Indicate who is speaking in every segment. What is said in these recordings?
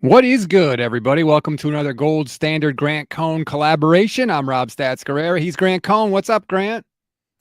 Speaker 1: What is good, everybody? Welcome to another Gold Standard Grant Cohn collaboration. I'm Rob Stats Guerrera. He's Grant Cohn. What's up, Grant?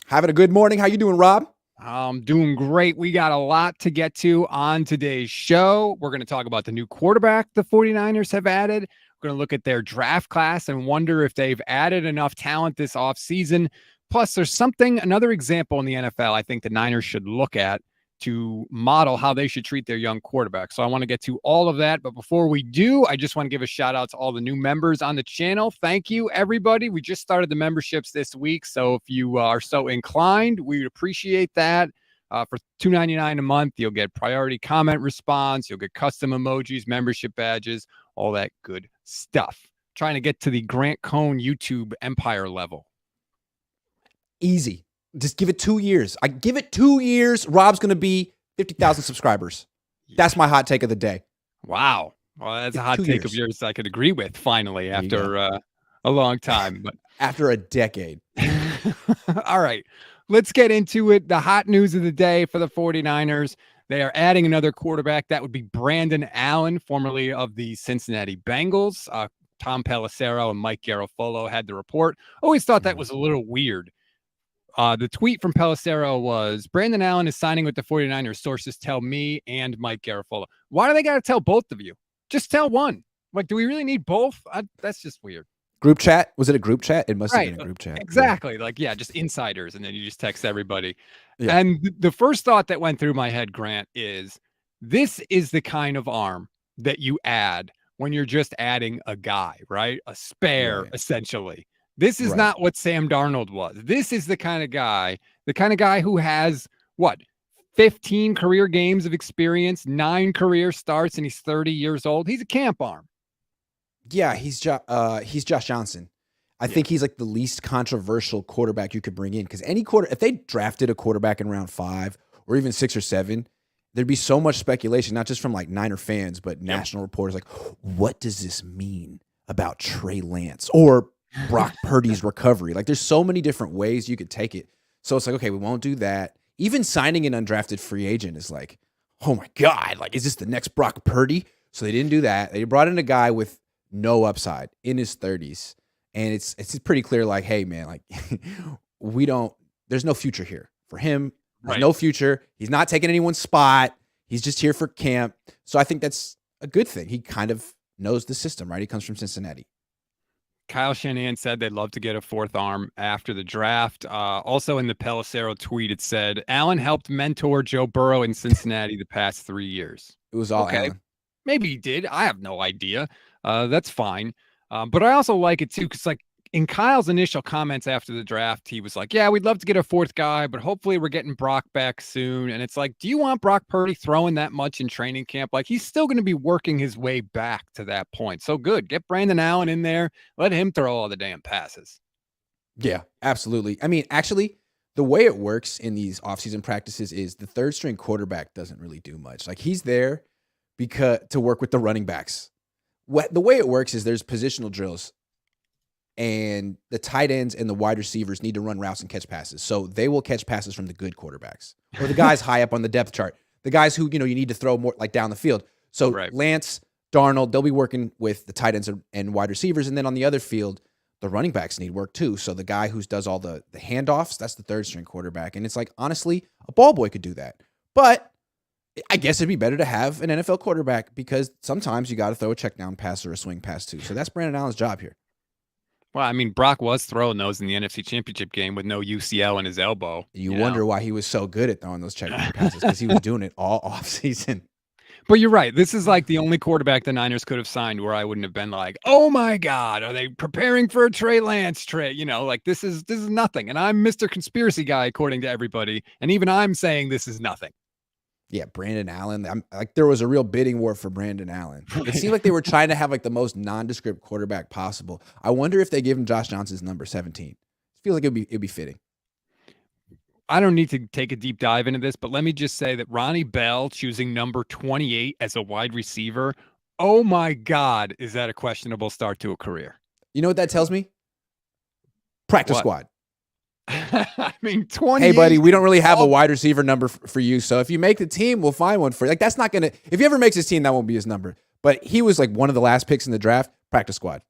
Speaker 2: Having a good morning. How you doing, Rob?
Speaker 1: I'm doing great. We got a lot to get to on today's show. We're going to talk about the new quarterback the 49ers have added. We're going to look at their draft class and wonder if they've added enough talent this offseason. Plus, there's another example in the NFL I think the Niners should look at to model how they should treat their young quarterback. So I want to get to all of that. But before we do, I just want to give a shout out to all the new members on the channel. Thank you, everybody. We just started the memberships this week. So if you are so inclined, we would appreciate that. For $2.99 a month, you'll get priority comment response. You'll get custom emojis, membership badges, all that good stuff. Trying to get to the Grant Cohn YouTube empire level.
Speaker 2: Easy. Just give it 2 years. I give it 2 years. Rob's going to be 50,000 subscribers. That's my hot take of the day.
Speaker 1: Wow. Well, that's a hot take of yours I could agree with finally after a long time. But
Speaker 2: after a decade.
Speaker 1: All right. Let's get into it. The hot news of the day for the 49ers. They are adding another quarterback. That would be Brandon Allen, formerly of the Cincinnati Bengals. Tom Pelissero and Mike Garafolo had the report. Always thought that was a little weird. The tweet from Pelissero was, Brandon Allen is signing with the 49ers, sources tell me and Mike Garafolo. Why do they got to tell both of you? Just tell one. Like, do we really need both? That's just weird.
Speaker 2: Group chat? Was it a group chat? It must have been a group chat.
Speaker 1: Exactly. Just insiders, and then you just text everybody. Yeah. And the first thought that went through my head, Grant, is this is the kind of arm that you add when you're just adding a guy, right? A spare, essentially. This is not what Sam Darnold was. This is the kind of guy who has, 15 career games of experience, 9 career starts, and he's 30 years old. He's a camp arm.
Speaker 2: Yeah, he's Josh Johnson. I think he's like the least controversial quarterback you could bring in, because if they drafted a quarterback in round 5 or even 6 or 7, there'd be so much speculation, not just from like Niner fans, but national reporters like, what does this mean about Trey Lance or Brock Purdy's recovery? Like, there's so many different ways you could take it. So it's like, okay, we won't do that. Even signing an undrafted free agent is like, oh my God, like, is this the next Brock Purdy? So they didn't do that. They brought in a guy with no upside in his 30s. And it's pretty clear, like, hey, man, like, there's no future here for him. There's no future. He's not taking anyone's spot. He's just here for camp. So I think that's a good thing. He kind of knows the system, right? He comes from Cincinnati.
Speaker 1: Kyle Shanahan said they'd love to get a fourth arm after the draft. Also in the Pelissero tweet, it said, Allen helped mentor Joe Burrow in Cincinnati the past 3 years.
Speaker 2: It was all Allen.
Speaker 1: Maybe he did. I have no idea. That's fine. But I also like it, too, because, like, in Kyle's initial comments after the draft, he was like, yeah, we'd love to get a fourth guy, but hopefully we're getting Brock back soon. And it's like, do you want Brock Purdy throwing that much in training camp? Like, he's still going to be working his way back to that point. So good. Get Brandon Allen in there. Let him throw all the damn passes.
Speaker 2: Yeah, absolutely. I mean, actually, the way it works in these offseason practices is the third string quarterback doesn't really do much. Like, he's there to work with the running backs. The way it works is there's positional drills, and the tight ends and the wide receivers need to run routes and catch passes. So they will catch passes from the good quarterbacks or the guys high up on the depth chart, the guys who, you need to throw more like down the field. So Lance, Darnold, they'll be working with the tight ends and wide receivers. And then on the other field, the running backs need work too. So the guy who does all the handoffs, that's the third string quarterback. And it's like, honestly, a ball boy could do that. But I guess it'd be better to have an NFL quarterback, because sometimes you got to throw a check down pass or a swing pass too. So that's Brandon Allen's job here.
Speaker 1: Well, I mean, Brock was throwing those in the NFC Championship game with no UCL in his elbow.
Speaker 2: You wonder why he was so good at throwing those check down passes, because he was doing it all offseason.
Speaker 1: But you're right. This is like the only quarterback the Niners could have signed where I wouldn't have been like, oh my God, are they preparing for a Trey Lance trade? Like, this is nothing. And I'm Mr. Conspiracy Guy, according to everybody. And even I'm saying this is nothing.
Speaker 2: Yeah, Brandon Allen. There was a real bidding war for Brandon Allen. It seemed like they were trying to have like the most nondescript quarterback possible. I wonder if they give him Josh Johnson's number 17. It feels like it'd be fitting.
Speaker 1: I don't need to take a deep dive into this, but let me just say that Ronnie Bell choosing number 28 as a wide receiver, oh my God, is that a questionable start to a career?
Speaker 2: You know what that tells me? Practice squad.
Speaker 1: I mean, 20.
Speaker 2: Hey, buddy, we don't really have a wide receiver number for you. So if you make the team, we'll find one for you. Like, that's not going to, if he ever makes his team, that won't be his number. But he was like one of the last picks in the draft, practice squad.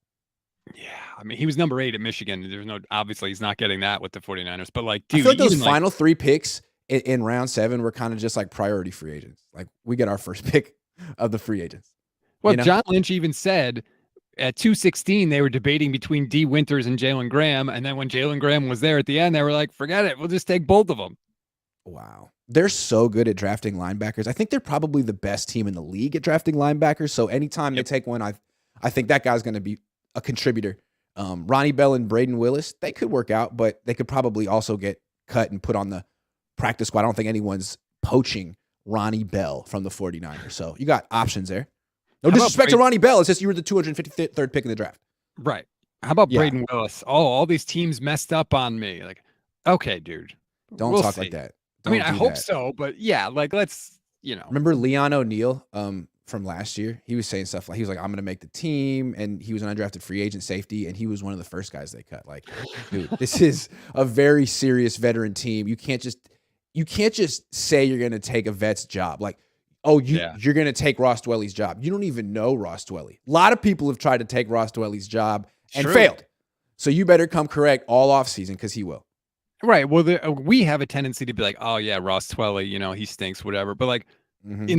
Speaker 1: Yeah. I mean, he was number 8 at Michigan. There's no, obviously he's not getting that with the 49ers, but like,
Speaker 2: I
Speaker 1: dude,
Speaker 2: feel like those
Speaker 1: even
Speaker 2: final 3 picks in round 7 were kind of just like priority free agents. Like we get our first pick of the free agents.
Speaker 1: well,
Speaker 2: you know?
Speaker 1: John Lynch even said at 216, they were debating between D Winters and Jalen Graham. And then when Jalen Graham was there at the end, they were like, forget it. We'll just take both of them.
Speaker 2: Wow. They're so good at drafting linebackers. I think they're probably the best team in the league at drafting linebackers. So anytime they take one, I think that guy's going to be a contributor. Ronnie Bell and Braden Willis, they could work out, but they could probably also get cut and put on the practice squad. I don't think anyone's poaching Ronnie Bell from the 49ers. So you got options there. No disrespect to Ronnie Bell. It's just you were the 253rd pick in the draft.
Speaker 1: Right. How about Braden Willis? Oh, all these teams messed up on me. Like, okay, dude.
Speaker 2: Don't talk like that.
Speaker 1: I hope so, but yeah, like let's,
Speaker 2: Remember Leon O'Neal from last year? He was saying stuff like, he was like, I'm going to make the team. And he was an undrafted free agent safety. And he was one of the first guys they cut. Like, dude, this is a very serious veteran team. You can't just say you're going to take a vet's job. Like, you're going to take Ross Dwelly's job. You don't even know Ross Dwelly. A lot of people have tried to take Ross Dwelly's job and failed. So you better come correct all offseason because he will.
Speaker 1: Right. Well, we have a tendency to be like, oh yeah, Ross Dwelly, he stinks, whatever. But like he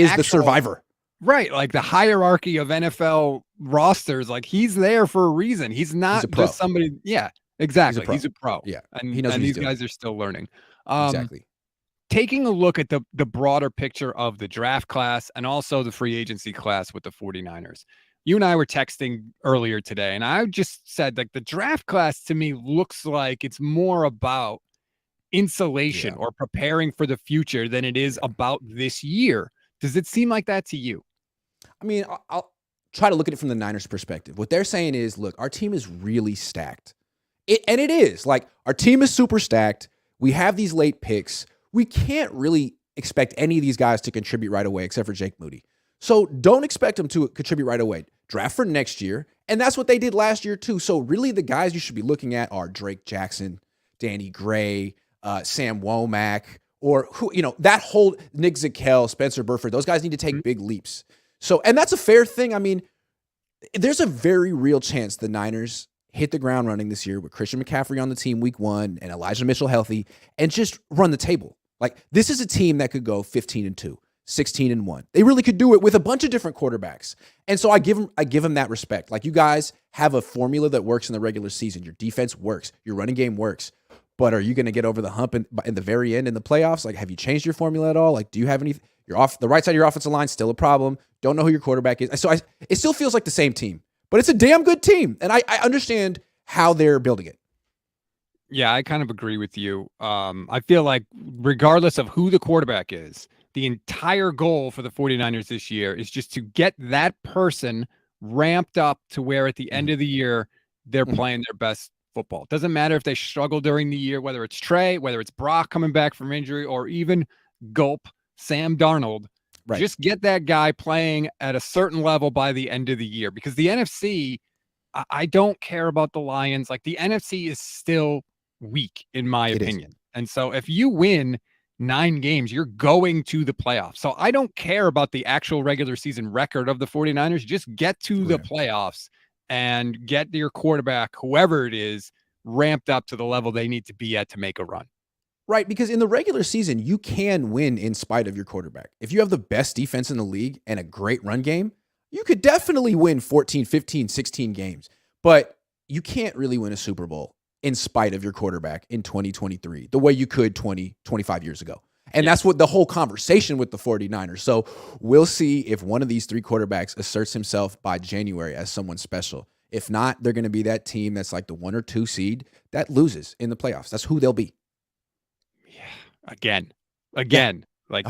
Speaker 1: is
Speaker 2: the survivor.
Speaker 1: Right. Like the hierarchy of NFL rosters, like he's there for a reason. He's not just somebody. Yeah, exactly. He's a pro.
Speaker 2: Yeah.
Speaker 1: And
Speaker 2: he knows
Speaker 1: these guys are still learning.
Speaker 2: Exactly.
Speaker 1: Taking a look at the broader picture of the draft class and also the free agency class with the 49ers. You and I were texting earlier today, and I just said like the draft class to me looks like it's more about insulation or preparing for the future than it is about this year. Does it seem like that to you?
Speaker 2: I mean, I'll try to look at it from the Niners perspective. What they're saying is, look, our team is really stacked. And it is. Like, our team is super stacked. We have these late picks. We can't really expect any of these guys to contribute right away except for Jake Moody. So don't expect them to contribute right away. Draft for next year. And that's what they did last year too. So really the guys you should be looking at are Drake Jackson, Danny Gray, Sam Womack, or who, that whole Nick Zakelj, Spencer Burford. Those guys need to take big leaps. So, and that's a fair thing. I mean, there's a very real chance the Niners hit the ground running this year with Christian McCaffrey on the team week 1 and Elijah Mitchell healthy and just run the table. Like, this is a team that could go 15-2. 16-1. They really could do it with a bunch of different quarterbacks. And so I give them that respect. Like, you guys have a formula that works in the regular season. Your defense works. Your running game works. But are you going to get over the hump in the very end in the playoffs? Like, have you changed your formula at all? Like, do you have any? The right side of your offensive line still a problem. Don't know who your quarterback is. So it still feels like the same team, but it's a damn good team. And I understand how they're building it.
Speaker 1: Yeah, I kind of agree with you. I feel like regardless of who the quarterback is, the entire goal for the 49ers this year is just to get that person ramped up to where at the end of the year, they're playing their best football. It doesn't matter if they struggle during the year, whether it's Trey, whether it's Brock coming back from injury, or even Gulp, Sam Darnold. Right. Just get that guy playing at a certain level by the end of the year. Because the NFC, I don't care about the Lions. Like, the NFC is still weak, in my opinion. And so if you win 9 games, you're going to the playoffs. So I don't care about the actual regular season record of the 49ers. Just get to the playoffs and get your quarterback, whoever it is, ramped up to the level they need to be at to make a run.
Speaker 2: Right, because in the regular season, you can win in spite of your quarterback. If you have the best defense in the league and a great run game, you could definitely win 14, 15, 16 games. But you can't really win a Super Bowl in spite of your quarterback in 2023, the way you could 20, 25 years ago. And that's what the whole conversation with the 49ers. So we'll see if one of these 3 quarterbacks asserts himself by January as someone special. If not, they're going to be that team that's like the 1 or 2 seed that loses in the playoffs. That's who they'll be.
Speaker 1: Yeah. Again. Like,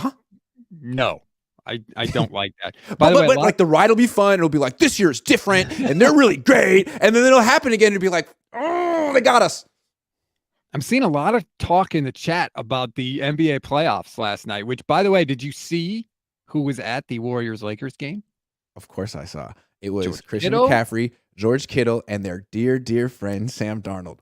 Speaker 1: no. I don't like that.
Speaker 2: But like the ride will be fun. It'll be like, this year's different and they're really great. And then it'll happen again and be like, oh, they got us.
Speaker 1: I'm seeing a lot of talk in the chat about the NBA playoffs last night, which, by the way, did you see who was at the Warriors-Lakers game?
Speaker 2: Of course I saw. It was Christian McCaffrey, George Kittle, and their dear, dear friend, Sam Darnold.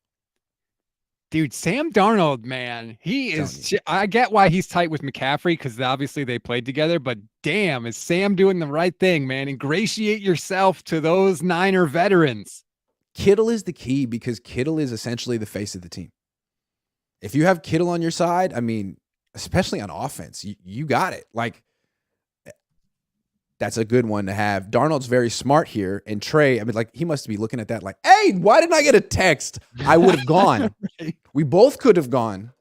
Speaker 1: Dude, Sam Darnold, man, he
Speaker 2: Telling
Speaker 1: is.
Speaker 2: you.
Speaker 1: I get why he's tight with McCaffrey because obviously they played together, but damn, is Sam doing the right thing, man? Ingratiate yourself to those Niner veterans.
Speaker 2: Kittle is the key because Kittle is essentially the face of the team. If you have Kittle on your side, I mean, especially on offense, you got it. Like, that's a good one to have. Darnold's very smart here. And Trey, I mean, like, he must be looking at that like, hey, why didn't I get a text? I would have gone.
Speaker 1: Right.
Speaker 2: We both could have gone,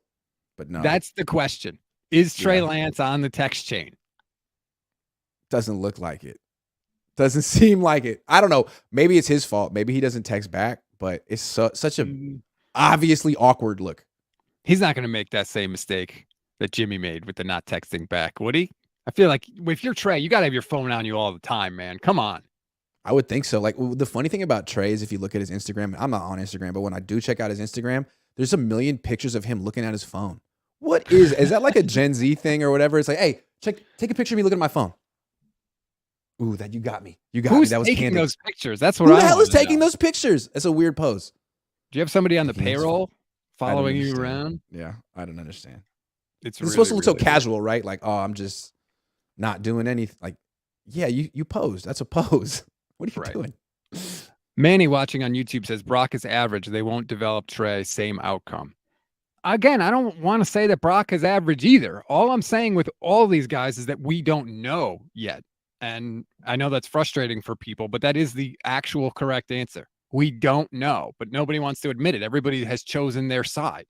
Speaker 2: but no.
Speaker 1: That's the question. Is Trey Lance on the text chain?
Speaker 2: Doesn't look like it. Doesn't seem like it. I don't know. Maybe it's his fault. Maybe he doesn't text back, but it's such a obviously awkward look.
Speaker 1: He's not going to make that same mistake that Jimmy made with the not texting back, would he? I feel like if you're Trey, you got to have your phone on you all the time, man. Come on.
Speaker 2: I would think so. Like, the funny thing about Trey is if you look at his Instagram, I'm not on Instagram, but when I do check out his Instagram, there's a million pictures of him looking at his phone. What is that like a Gen Z thing or whatever? It's like, hey, take a picture of me looking at my phone. Ooh, that you got me. You got me. That was
Speaker 1: taking
Speaker 2: candid.
Speaker 1: Those pictures? That's what
Speaker 2: Who
Speaker 1: I
Speaker 2: the hell is
Speaker 1: wanted to
Speaker 2: taking
Speaker 1: know.
Speaker 2: those pictures? That's a weird pose.
Speaker 1: Do you have somebody on the
Speaker 2: Taking his
Speaker 1: payroll following you
Speaker 2: understand.
Speaker 1: around?
Speaker 2: Yeah, I don't understand.
Speaker 1: It's
Speaker 2: It's supposed to look so casual, right? Like, oh, I'm just not doing anything. Like, yeah, you posed. That's a pose. What are you doing?
Speaker 1: Manny watching on YouTube says Brock is average. They won't develop Trey. Same outcome. Again, I don't want to say that Brock is average either. All I'm saying with all these guys is that we don't know yet. And I know that's frustrating for people, but that is the actual correct answer. We don't know, but nobody wants to admit it. Everybody has chosen their side.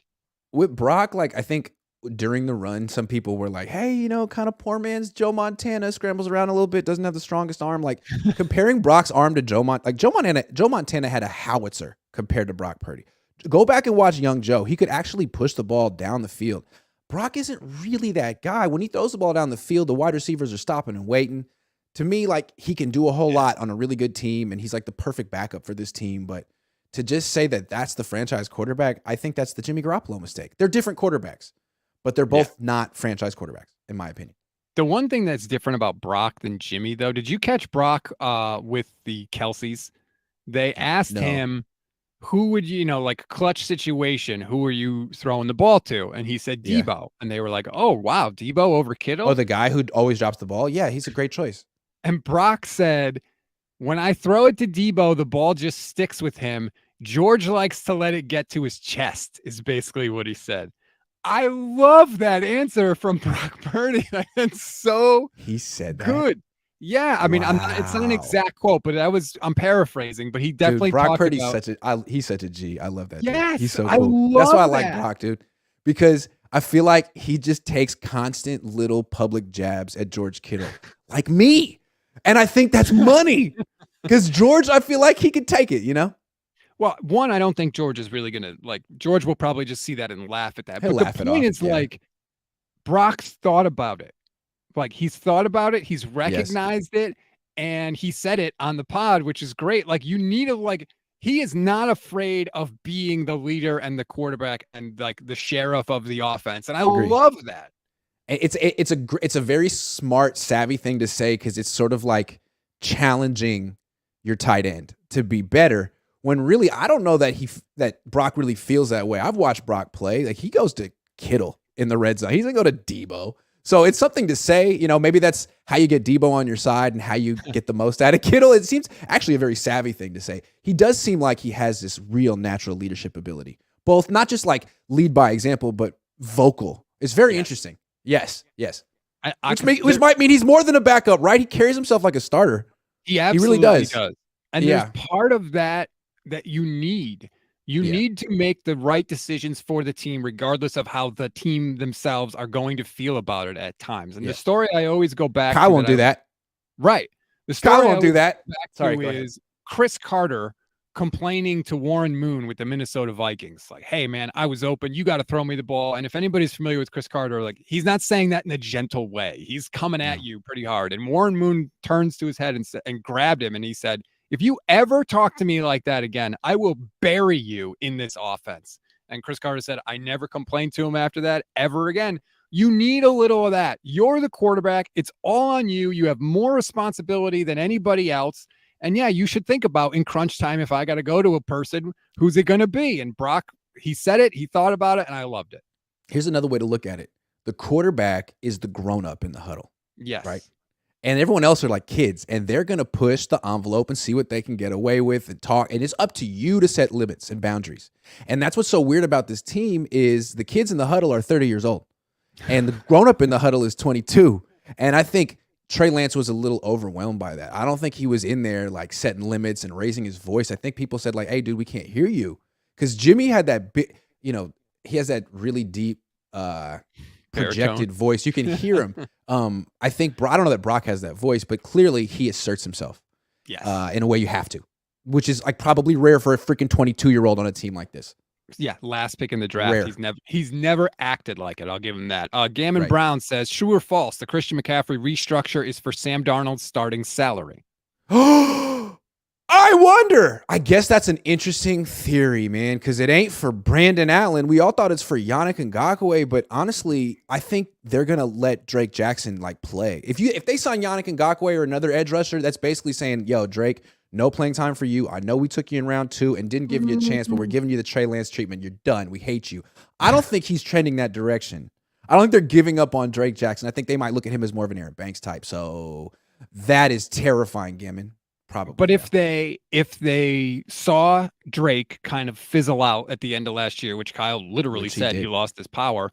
Speaker 2: With Brock, like, I think during the run, some people were like, hey, kind of poor man's Joe Montana, scrambles around a little bit, doesn't have the strongest arm. Like, comparing Brock's arm to Joe Montana had a howitzer compared to Brock Purdy. Go back and watch young Joe. He could actually push the ball down the field. Brock isn't really that guy. When he throws the ball down the field, the wide receivers are stopping and waiting. To me, like, he can do a whole lot on a really good team, and he's like the perfect backup for this team. But to just say that that's the franchise quarterback, I think that's the Jimmy Garoppolo mistake. They're different quarterbacks, but they're both not franchise quarterbacks, in my opinion.
Speaker 1: The one thing that's different about Brock than Jimmy, though, did you catch Brock with the Kelseys? They asked him, who would like clutch situation, who are you throwing the ball to? And he said Debo. Yeah. And they were like, oh, wow, Debo over Kittle?
Speaker 2: Oh, the guy who always drops the ball? Yeah, he's a great choice.
Speaker 1: And Brock said, when I throw it to Debo, the ball just sticks with him. George likes to let it get to his chest, is basically what he said. I love that answer from Brock Purdy. That's so
Speaker 2: he said that.
Speaker 1: Good. Yeah, I mean, it's not an exact quote, but I'm paraphrasing, but he definitely
Speaker 2: Brock Purdy's
Speaker 1: about,
Speaker 2: he's such a G. I love that.
Speaker 1: Yes,
Speaker 2: dude. He's so cool.
Speaker 1: I love
Speaker 2: That's why I
Speaker 1: that.
Speaker 2: like Brock, dude. Because I feel like he just takes constant little public jabs at George Kittle, like me. And I think that's money. Because George, I feel like he could take it,
Speaker 1: Well, one, I don't think George is really going to, George will probably just see that and laugh at that.
Speaker 2: He'll
Speaker 1: but the point is, Brock's thought about it. Like, he's thought about it, he's recognized it, and he said it on the pod, which is great. Like, you need he is not afraid of being the leader and the quarterback and the sheriff of the offense. And I love that.
Speaker 2: It's a very smart, savvy thing to say, because it's sort of like challenging your tight end to be better. When really, I don't know that Brock really feels that way. I've watched Brock play. Like, he goes to Kittle in the red zone. He doesn't go to Debo. So it's something to say, maybe that's how you get Debo on your side and how you get the most out of Kittle. It seems actually a very savvy thing to say. He does seem like he has this real natural leadership ability, both not just like lead by example, but vocal. It's very interesting. Yes. Which might mean he's more than a backup, right? He carries himself like a starter.
Speaker 1: He absolutely
Speaker 2: really does.
Speaker 1: And there's part of that you need. You need to make the right decisions for the team, regardless of how the team themselves are going to feel about it at times. And the story I always go back to.
Speaker 2: Kyle won't do that.
Speaker 1: Right. The story
Speaker 2: Kyle won't do that.
Speaker 1: Sorry, is Chris Carter complaining to Warren Moon with the Minnesota Vikings. Like, hey, man, I was open. You got to throw me the ball. And if anybody's familiar with Chris Carter, he's not saying that in a gentle way. He's coming at you pretty hard. And Warren Moon turns to his head and grabbed him. And he said, if you ever talk to me like that again, I will bury you in this offense. And Chris Carter said, I never complained to him after that ever again. You need a little of that. You're the quarterback. It's all on you. You have more responsibility than anybody else. And yeah, you should think about in crunch time, if I got to go to a person, who's it going to be? And Brock, he said it, he thought about it, and I loved it.
Speaker 2: Here's another way to look at it. The quarterback is the grown-up in the huddle.
Speaker 1: Yes.
Speaker 2: Right? And everyone else are like kids, and they're going to push the envelope and see what they can get away with and talk. And it's up to you to set limits and boundaries. And that's what's so weird about this team is the kids in the huddle are 30 years old, and the grown-up in the huddle is 22. And I think Trey Lance was a little overwhelmed by that. I don't think he was in there like setting limits and raising his voice. I think people said like, hey, dude, we can't hear you. Because Jimmy had that big, he has that really deep projected voice. You can hear him. I think I don't know that Brock has that voice, but clearly he asserts himself.
Speaker 1: Yes.
Speaker 2: In a way you have to, which is like probably rare for a freaking 22-year-old on a team like this.
Speaker 1: Yeah, last pick in the draft.
Speaker 2: Rare.
Speaker 1: He's never acted like it. I'll give him that. Gammon Brown says, true or false, the Christian McCaffrey restructure is for Sam Darnold's starting salary.
Speaker 2: I wonder. I guess that's an interesting theory, man, because it ain't for Brandon Allen. We all thought it's for Yannick Ngakoue, but honestly, I think they're gonna let Drake Jackson like play. If they sign Yannick Ngakoue or another edge rusher, that's basically saying, yo, Drake, no playing time for you. I know we took you in round 2 and didn't give you a chance, but we're giving you the Trey Lance treatment. You're done. We hate you. I don't think he's trending that direction. I don't think they're giving up on Drake Jackson. I think they might look at him as more of an Aaron Banks type. So that is terrifying, Gammon. Probably.
Speaker 1: But if they saw Drake kind of fizzle out at the end of last year, which Kyle literally said he lost his power,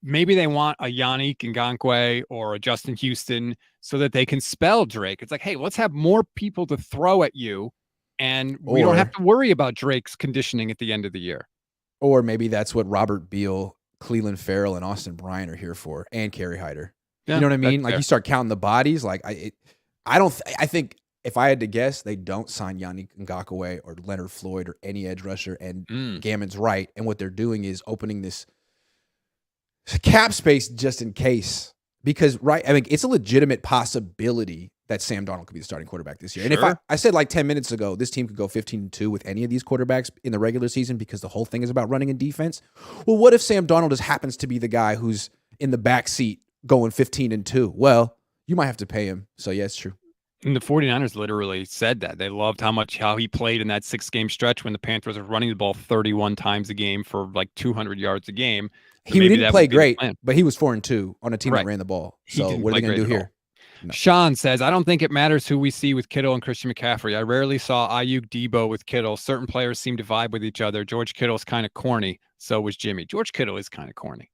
Speaker 1: maybe they want a Yannick Ngakoue or a Justin Houston so that they can spell Drake. It's like, hey, let's have more people to throw at you, and we don't have to worry about Drake's conditioning at the end of the year.
Speaker 2: Or maybe that's what Robert Beal, Cleveland Farrell, and Austin Bryant are here for, and Kerry Hyder. Yeah, you know what I mean? Like, you start counting the bodies. Like, I think if I had to guess, they don't sign Yannick Ngakoue or Leonard Floyd or any edge rusher, and Gammon's right. And what they're doing is opening this cap space just in case. Because, it's a legitimate possibility that Sam Darnold could be the starting quarterback this year. Sure. And if I said like 10 minutes ago, this team could go 15-2 with any of these quarterbacks in the regular season because the whole thing is about running and defense. Well, what if Sam Darnold just happens to be the guy who's in the back seat going 15-2? Well, you might have to pay him. So, yeah, it's true.
Speaker 1: And the 49ers literally said that. They loved how he played in that 6-game stretch when the Panthers were running the ball 31 times a game for like 200 yards a game. So
Speaker 2: he didn't play great, but he was 4-2 on a team that ran the ball. So what are they going to do here?
Speaker 1: No. Sean says, I don't think it matters who we see with Kittle and Christian McCaffrey. I rarely saw Ayuk Debo with Kittle. Certain players seem to vibe with each other. George Kittle's kind of corny. So was Jimmy. George Kittle is kind of corny.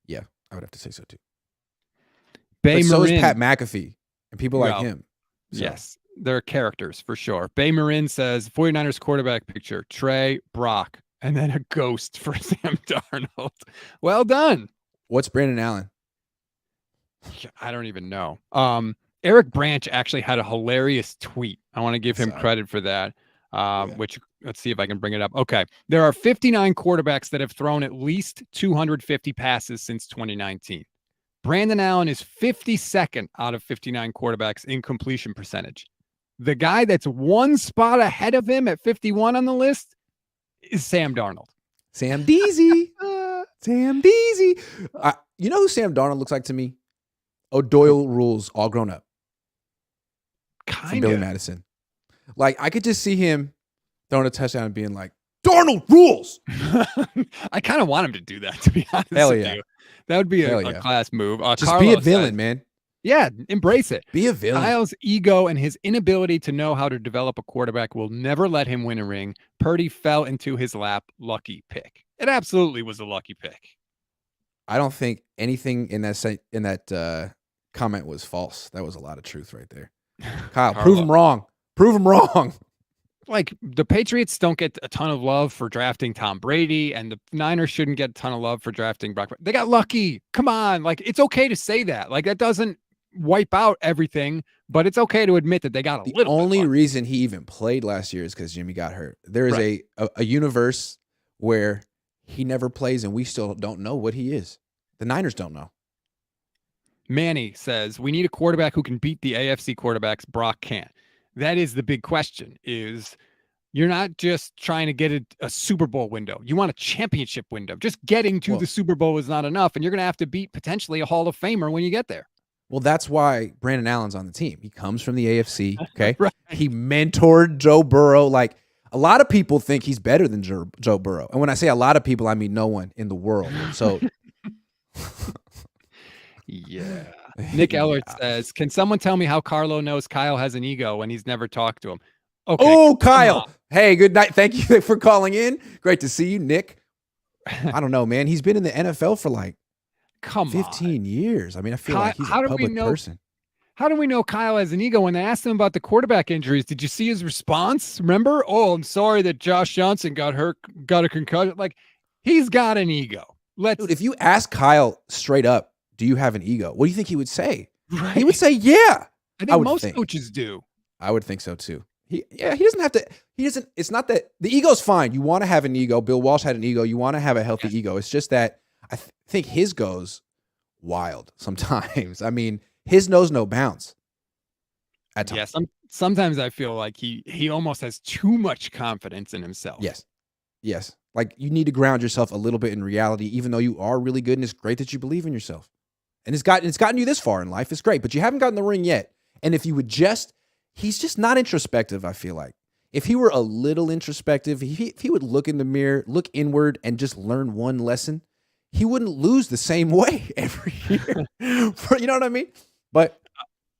Speaker 2: Yeah, I would have to say so too.
Speaker 1: So
Speaker 2: is Pat McAfee. And people like him.
Speaker 1: So. Yes, they're characters for sure. Bay Marin says 49ers quarterback picture, Trey, Brock, and then a ghost for Sam Darnold. Well done.
Speaker 2: What's Brandon Allen?
Speaker 1: I don't even know. Eric Branch actually had a hilarious tweet. I want to give him credit for that. Which let's see if I can bring it up. Okay. There are 59 quarterbacks that have thrown at least 250 passes since 2019. Brandon Allen is 52nd out of 59 quarterbacks in completion percentage. The guy that's one spot ahead of him at 51 on the list is Sam Darnold.
Speaker 2: Sam Deasy. Sam Deasy. You know who Sam Darnold looks like to me? O'Doyle Rules all grown up.
Speaker 1: Kind of.
Speaker 2: Billy Madison. Like, I could just see him throwing a touchdown and being like, Darnold rules.
Speaker 1: I kind of want him to do that, to be honest with you. That would be a class move.
Speaker 2: Just Carlos be a villain, man.
Speaker 1: Yeah, embrace it.
Speaker 2: Be a villain.
Speaker 1: Kyle's ego and his inability to know how to develop a quarterback will never let him win a ring. Purdy fell into his lap. Lucky pick. It absolutely was a lucky pick.
Speaker 2: I don't think anything in that comment was false. That was a lot of truth right there. Kyle, prove him wrong. Prove him wrong.
Speaker 1: Like, the Patriots don't get a ton of love for drafting Tom Brady, and the Niners shouldn't get a ton of love for drafting Brock. They got lucky. Come on. Like, it's okay to say that. Like, that doesn't wipe out everything, but it's okay to admit that they got a little bit.
Speaker 2: The only reason he even played last year is because Jimmy got hurt. There is a universe where he never plays, and we still don't know what he is. The Niners don't know.
Speaker 1: Manny says, we need a quarterback who can beat the AFC quarterbacks. Brock can't. That is the big question, is you're not just trying to get a Super Bowl window. You want a championship window. Just getting to the Super Bowl is not enough, and you're going to have to beat potentially a Hall of Famer when you get there.
Speaker 2: Well, that's why Brandon Allen's on the team. He comes from the AFC, okay? Right. He mentored Joe Burrow. Like, A lot of people think he's better than Joe Burrow. And when I say a lot of people, I mean no one in the world. So
Speaker 1: yeah. Nick Ellert says, can someone tell me how Carlo knows Kyle has an ego when he's never talked to him? Okay.
Speaker 2: Oh, Kyle. Hey, good night. Thank you for calling in. Great to see you, Nick. I don't know, man. He's been in the NFL for like 15 years. I mean, I feel like he's a public person.
Speaker 1: How do we know Kyle has an ego? When they asked him about the quarterback injuries, did you see his response? Remember? Oh, I'm sorry that Josh Johnson got hurt, got a concussion. Like, he's got an ego.
Speaker 2: Dude, if you ask Kyle straight up, do you have an ego? What do you think he would say?
Speaker 1: Right.
Speaker 2: He would say, yeah.
Speaker 1: I think most coaches do.
Speaker 2: I would think so too. He doesn't have to. He doesn't. It's not that the ego's fine. You want to have an ego. Bill Walsh had an ego. You want to have a healthy ego. It's just that I think his goes wild sometimes. I mean, his knows no bounds. At times.
Speaker 1: Yeah, sometimes I feel like he almost has too much confidence in himself.
Speaker 2: Yes. Like you need to ground yourself a little bit in reality, even though you are really good, and it's great that you believe in yourself. And it's gotten you this far in life. It's great, but you haven't gotten the ring yet. And if you would he's just not introspective, I feel like. If he were a little introspective, if he would look in the mirror, look inward, and just learn one lesson, he wouldn't lose the same way every year. You know what I mean? But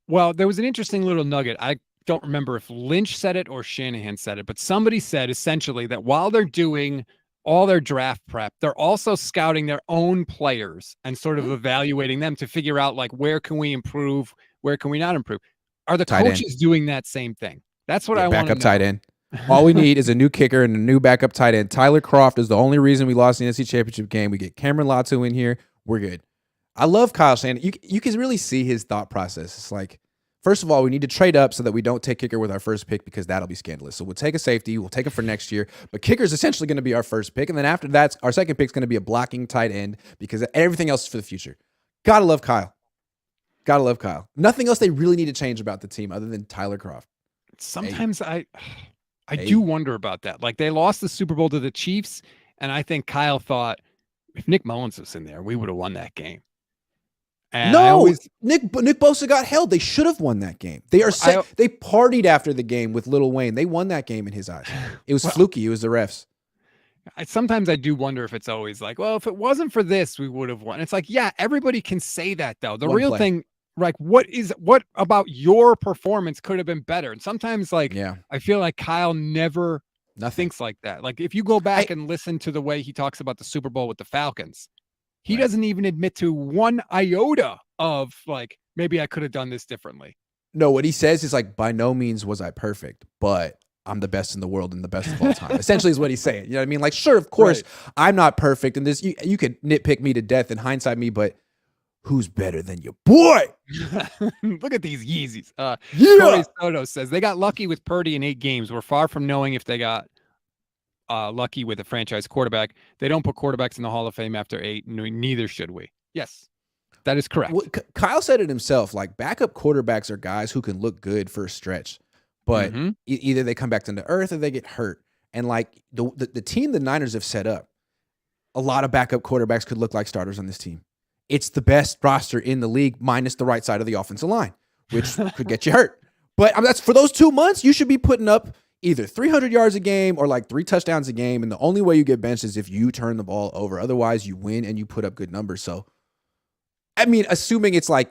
Speaker 1: well, there was an interesting little nugget. I don't remember if Lynch said it or Shanahan said it, but somebody said essentially that while they're doing all their draft prep, they're also scouting their own players and sort of evaluating them to figure out, like, where can we improve? Where can we not improve? Are the coaches doing that same thing? That's what I want to know.
Speaker 2: Backup tight end. All we need is a new kicker and a new backup tight end. Tyler Kroft is the only reason we lost the NFC Championship game. We get Cameron Latu in here. We're good. I love Kyle Shanahan. You can really see his thought process. It's like, first of all, we need to trade up so that we don't take kicker with our first pick because that'll be scandalous. So we'll take a safety. We'll take it for next year. But kicker is essentially going to be our first pick. And then after that, our second pick is going to be a blocking tight end because everything else is for the future. Gotta love Kyle. Gotta love Kyle. Nothing else they really need to change about the team other than Tyler Kroft.
Speaker 1: Sometimes I do wonder about that. Like, they lost the Super Bowl to the Chiefs, and I think Kyle thought, if Nick Mullins was in there, we would have won that game. And
Speaker 2: Nick Bosa got held. They should have won that game. They partied after the game with Lil Wayne. They won that game in his eyes. It was fluky. It was the refs.
Speaker 1: Sometimes I do wonder if it's always like, well, if it wasn't for this, we would have won. It's like, yeah, everybody can say that though. The real thing, like, what about your performance could have been better? And sometimes, like, I feel like Kyle never thinks like that. Like, if you go back and listen to the way he talks about the Super Bowl with the Falcons, he doesn't even admit to one iota of, like, maybe I could have done this differently.
Speaker 2: No, what he says is like, by no means was I perfect, but I'm the best in the world and the best of all time. Essentially is what he's saying. You know what I mean? Like, sure, of course, I'm not perfect. And this, you could nitpick me to death and hindsight me, but who's better than your boy?
Speaker 1: Look at these Yeezys. Corey Soto says they got lucky with Purdy in 8 games. We're far from knowing if they got lucky with a franchise quarterback. They don't put quarterbacks in the Hall of Fame after 8. Neither should we. Yes, that is correct.
Speaker 2: Well, Kyle said it himself. Like, backup quarterbacks are guys who can look good for a stretch, but either they come back down to earth or they get hurt. And like the team the Niners have set up, a lot of backup quarterbacks could look like starters on this team. It's the best roster in the league, minus the right side of the offensive line, which could get you hurt. But that's for those 2 months, you should be putting up either 300 yards a game or like 3 touchdowns a game. And the only way you get benched is if you turn the ball over. Otherwise, you win and you put up good numbers. So, I mean, assuming it's like,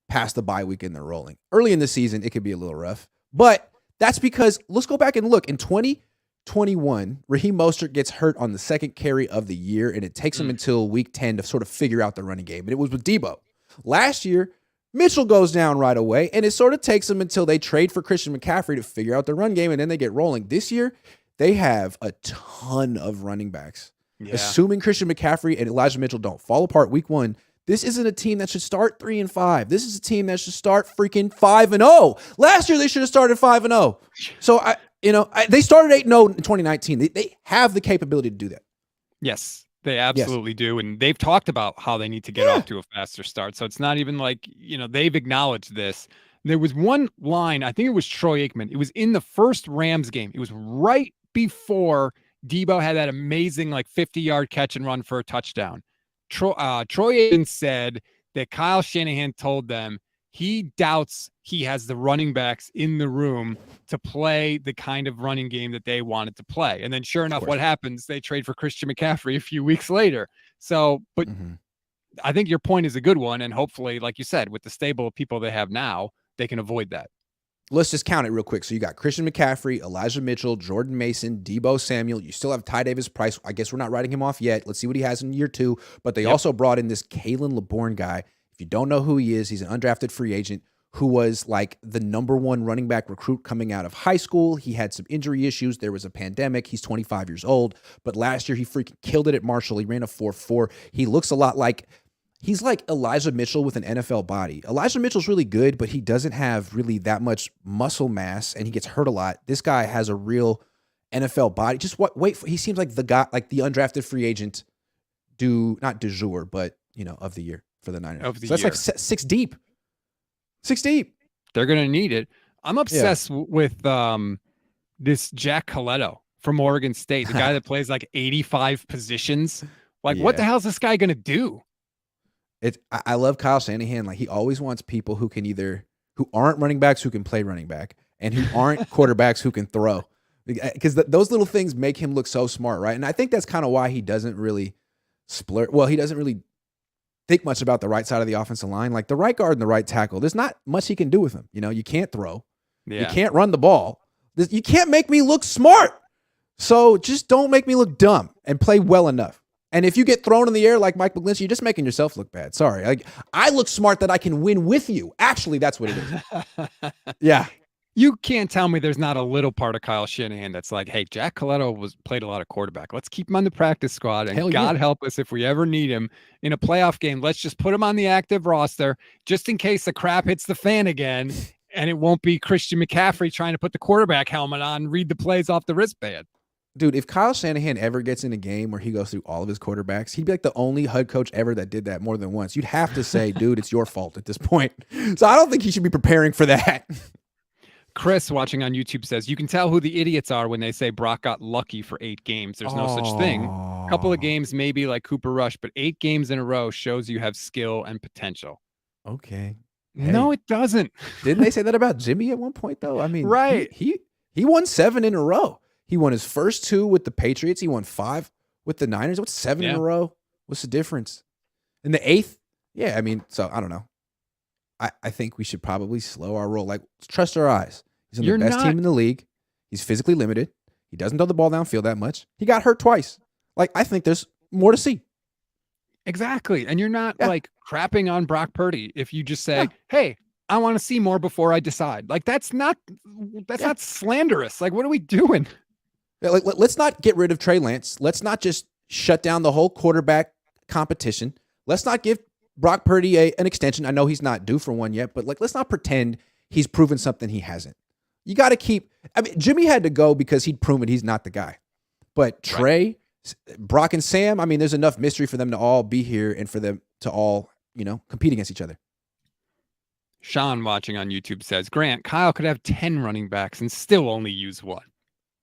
Speaker 2: past the bye week and they're rolling. Early in the season, it could be a little rough. But that's because, let's go back and look. In 2021, Raheem Mostert gets hurt on the second carry of the year, and it takes him until week 10 to sort of figure out the running game. And it was with Debo. Last year, Mitchell goes down right away, and it sort of takes them until they trade for Christian McCaffrey to figure out the run game, and then they get rolling. This year, they have a ton of running backs. Yeah. Assuming Christian McCaffrey and Elijah Mitchell don't fall apart week 1, this isn't a team that should start 3-5. This is a team that should start freaking 5-0. Last year, they should have started 5-0. So, they started 8-0 in 2019. They have the capability to do that.
Speaker 1: Yes. They absolutely do. And they've talked about how they need to get off to a faster start. So it's not even like, they've acknowledged this. There was one line, I think it was Troy Aikman. It was in the first Rams game. It was right before Debo had that amazing, 50-yard catch and run for a touchdown. Troy Aikman said that Kyle Shanahan told them he doubts he has the running backs in the room to play the kind of running game that they wanted to play. And then sure enough, what happens? They trade for Christian McCaffrey a few weeks later. So, but I think your point is a good one. And hopefully, like you said, with the stable of people they have now, they can avoid that.
Speaker 2: Let's just count it real quick. So you got Christian McCaffrey, Elijah Mitchell, Jordan Mason, Deebo Samuel. You still have Ty Davis Price. I guess we're not writing him off yet. Let's see what he has in year 2. But they also brought in this Kalen LeBourne guy. If you don't know who he is, he's an undrafted free agent who was like the number 1 running back recruit coming out of high school. He had some injury issues. There was a pandemic. He's 25 years old. But last year, he freaking killed it at Marshall. He ran a 4.4. He looks a lot like... He's like Elijah Mitchell with an NFL body. Elijah Mitchell's really good, but he doesn't have really that much muscle mass, and he gets hurt a lot. This guy has a real NFL body. Just wait for. He seems like the guy, like the undrafted free agent, not du jour, but of the year for the Niners. So that's like 6 deep. 6 deep.
Speaker 1: They're gonna need it. I'm obsessed with this Jack Coletto from Oregon State, the guy that plays like 85 positions. Like, what the hell is this guy gonna do?
Speaker 2: I love Kyle Shanahan. Like, he always wants people who aren't running backs who can play running back, and who aren't quarterbacks who can throw, because those little things make him look so smart, right? And I think that's kind of why he doesn't really splurge. Well, he doesn't really think much about the right side of the offensive line, like the right guard and the right tackle. There's not much he can do with him. You can't throw, you can't run the ball, you can't make me look smart. So just don't make me look dumb and play well enough. And if you get thrown in the air like Mike McGlinchey, you're just making yourself look bad. Sorry. Like, I look smart that I can win with you. Actually, that's what it is. Yeah.
Speaker 1: You can't tell me there's not a little part of Kyle Shanahan that's like, hey, Jack Coletto played a lot of quarterback. Let's keep him on the practice squad. And God help us if we ever need him in a playoff game. Let's just put him on the active roster just in case the crap hits the fan again. And it won't be Christian McCaffrey trying to put the quarterback helmet on and read the plays off the wristband.
Speaker 2: Dude, if Kyle Shanahan ever gets in a game where he goes through all of his quarterbacks, he'd be like the only head coach ever that did that more than once. You'd have to say, dude, it's your fault at this point. So I don't think he should be preparing for that.
Speaker 1: Chris, watching on YouTube, says, you can tell who the idiots are when they say Brock got lucky for 8 games. There's no such thing. A couple of games, maybe like Cooper Rush, but 8 games in a row shows you have skill and potential.
Speaker 2: Okay.
Speaker 1: Hey. No, it doesn't.
Speaker 2: Didn't they say that about Jimmy at one point, though? I mean,
Speaker 1: right.
Speaker 2: He won 7 in a row. He won his first 2 with the Patriots. He won 5 with the Niners. What's 7 in a row? What's the difference? In the 8th? Yeah, I mean, so I don't know. I think we should probably slow our roll. Like, trust our eyes. He's on the best team in the league. He's physically limited. He doesn't throw the ball downfield that much. He got hurt twice. Like, I think there's more to see.
Speaker 1: Exactly. And you're not like crapping on Brock Purdy if you just say, hey, I want to see more before I decide. Like, that's not slanderous. Like, what are we doing?
Speaker 2: Like, let's not get rid of Trey Lance. Let's not just shut down the whole quarterback competition. Let's not give Brock Purdy an extension. I know he's not due for one yet, but like, let's not pretend he's proven something he hasn't. You got to keep. I mean, Jimmy had to go because he'd proven he's not the guy. But Trey, Brock, and Sam. I mean, there's enough mystery for them to all be here and for them to all, compete against each other.
Speaker 1: Sean, watching on YouTube, says, Grant, Kyle could have 10 running backs and still only use 1.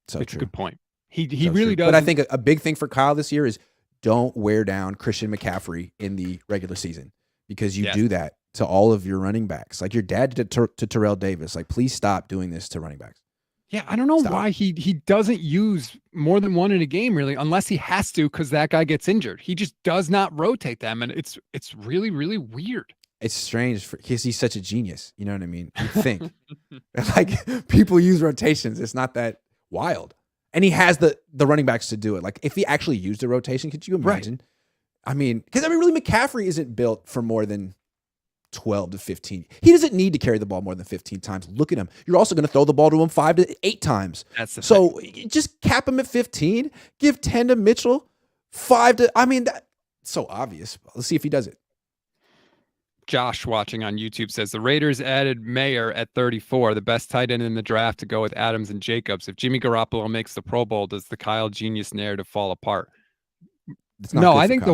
Speaker 2: So
Speaker 1: it's
Speaker 2: true.
Speaker 1: A good point. He really does.
Speaker 2: But I think a big thing for Kyle this year is don't wear down Christian McCaffrey in the regular season, because you do that to all of your running backs. Like your dad did to Terrell Davis. Like, please stop doing this to running backs.
Speaker 1: Yeah, I don't know why he doesn't use more than 1 in a game, really, unless he has to, because that guy gets injured. He just does not rotate them, and it's really, really weird.
Speaker 2: It's strange because he's such a genius. You know what I mean? You think like people use rotations. It's not that wild. And he has the running backs to do it. Like, if he actually used a rotation, could you imagine? Right. I mean, because really McCaffrey isn't built for more than 12 to 15. He doesn't need to carry the ball more than 15 times. Look at him. You're also going to throw the ball to him 5 to 8 times.
Speaker 1: That's the
Speaker 2: so thing. Just cap him at 15. Give 10 to Mitchell. 5 to. I mean, that's so obvious. Let's see if he does it.
Speaker 1: Josh, watching on YouTube, says the Raiders added Mayer at 34, the best tight end in the draft, to go with Adams and Jacobs. If Jimmy Garoppolo makes the Pro Bowl, does the Kyle genius narrative fall apart? No, I think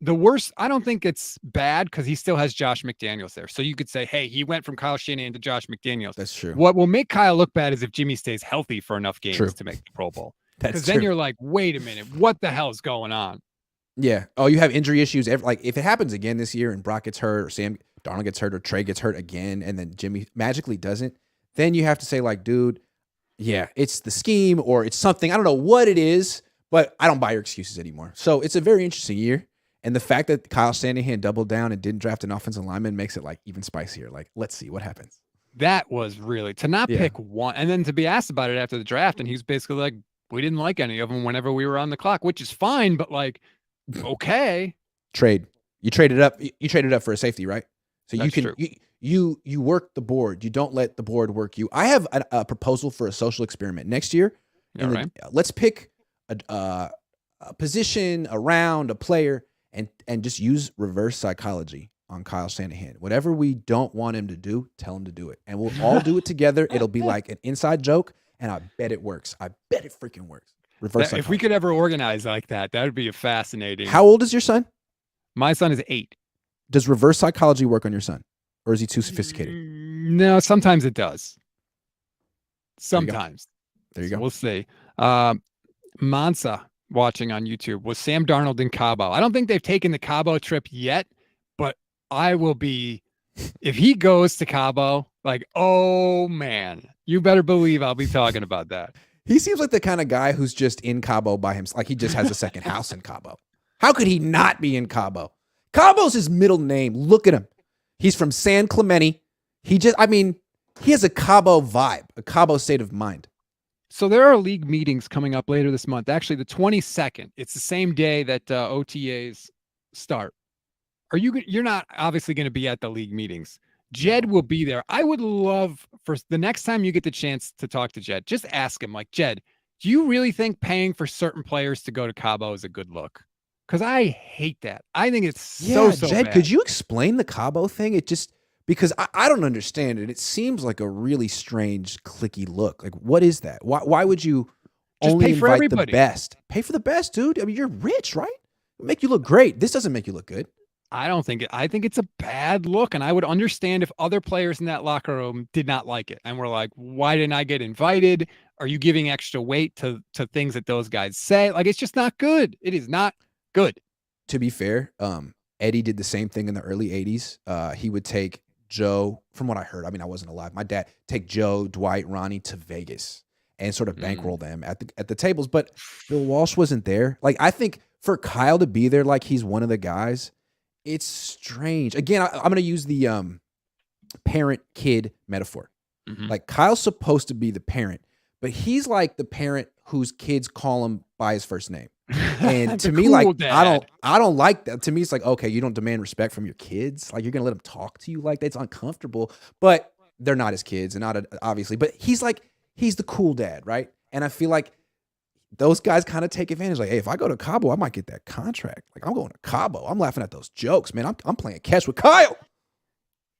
Speaker 1: the worst, I don't think it's bad because he still has Josh McDaniels there. So you could say, hey, he went from Kyle Shanahan to Josh McDaniels.
Speaker 2: That's true.
Speaker 1: What will make Kyle look bad is if Jimmy stays healthy for enough games to make the Pro Bowl. Because then you're like, wait a minute, what the hell's going on?
Speaker 2: Yeah. Oh, you have injury issues. Like, if it happens again this year and Brock gets hurt or Sam, Darnold gets hurt or Trey gets hurt again, and then Jimmy magically doesn't, then you have to say, like, dude, yeah, it's the scheme or it's something. I don't know what it is, but I don't buy your excuses anymore. So it's a very interesting year. And the fact that Kyle Shanahan doubled down and didn't draft an offensive lineman makes it like even spicier. Like, let's see what happens.
Speaker 1: That was really to not
Speaker 2: Yeah.
Speaker 1: pick one and then to be asked about it after the draft. And he's basically like, we didn't like any of them whenever we were on the clock, which is fine, but like, okay.
Speaker 2: Trade. You traded up. You traded up for a safety, right? So
Speaker 1: That's
Speaker 2: you can
Speaker 1: true.
Speaker 2: you work the board. You don't let the board work you. I have a proposal for a social experiment next year.
Speaker 1: All right.
Speaker 2: Let's pick a position, a round, a player, and just use reverse psychology on Kyle Shanahan. Whatever we don't want him to do, tell him to do it. And we'll all do it together. It'll be like an inside joke, and I bet it works. I bet it freaking works. Reverse psychology.
Speaker 1: If we could ever organize like that would be a fascinating.
Speaker 2: How old is your son?
Speaker 1: My son is 8.
Speaker 2: Does reverse psychology work on your son? Or is he too sophisticated?
Speaker 1: No, sometimes it does. Sometimes.
Speaker 2: There you go.
Speaker 1: We'll see. Mansa watching on YouTube was Sam Darnold in Cabo. I don't think they've taken the Cabo trip yet, but I will be, if he goes to Cabo, like, oh man, you better believe I'll be talking about that.
Speaker 2: He seems like the kind of guy who's just in Cabo by himself. Like he just has a second house in Cabo. How could he not be in Cabo? Cabo's his middle name. Look at him. He's from San Clemente. He has a Cabo vibe, a Cabo state of mind.
Speaker 1: So there are league meetings coming up later this month. Actually, the 22nd. It's the same day that OTAs start. You're not obviously going to be at the league meetings. Jed will be there. I would love for the next time you get the chance to talk to Jed, just ask him like, Jed, do you really think paying for certain players to go to Cabo is a good look? Because I hate that. I think it's so
Speaker 2: Jed,
Speaker 1: bad.
Speaker 2: could you explain the Cabo thing? It just, because I don't understand it. It seems like a really strange, clicky look. Like, what is that? Why would you
Speaker 1: just
Speaker 2: only
Speaker 1: pay for
Speaker 2: invite
Speaker 1: everybody?
Speaker 2: The best? Pay for the best, dude. I mean, you're rich, right? It'll make you look great. This doesn't make you look good.
Speaker 1: I don't think it. I think it's a bad look, and I would understand if other players in that locker room did not like it and were like, "Why didn't I get invited? Are you giving extra weight to things that those guys say?" Like, it's just not good. It is not good.
Speaker 2: To be fair, Eddie did the same thing in the early 80s. He would take Joe, from what I heard, I mean, I wasn't alive. My dad take Joe, Dwight, Ronnie to Vegas and sort of bankroll them at the tables. But Bill Walsh wasn't there. Like, I think for Kyle to be there, like he's one of the guys, it's strange. Again, I'm going to use the parent-kid metaphor.
Speaker 1: Mm-hmm.
Speaker 2: Like, Kyle's supposed to be the parent, but he's like the parent whose kids call him by his first name. And to me, like, dad. I don't like that. To me, it's like, okay, you don't demand respect from your kids. Like, you're going to let them talk to you like that. It's uncomfortable, but they're not his kids and obviously, but he's the cool dad. Right. And I feel like those guys kind of take advantage. Like, hey, if I go to Cabo, I might get that contract. Like, I'm going to Cabo. I'm laughing at those jokes, man. I'm playing catch with Kyle.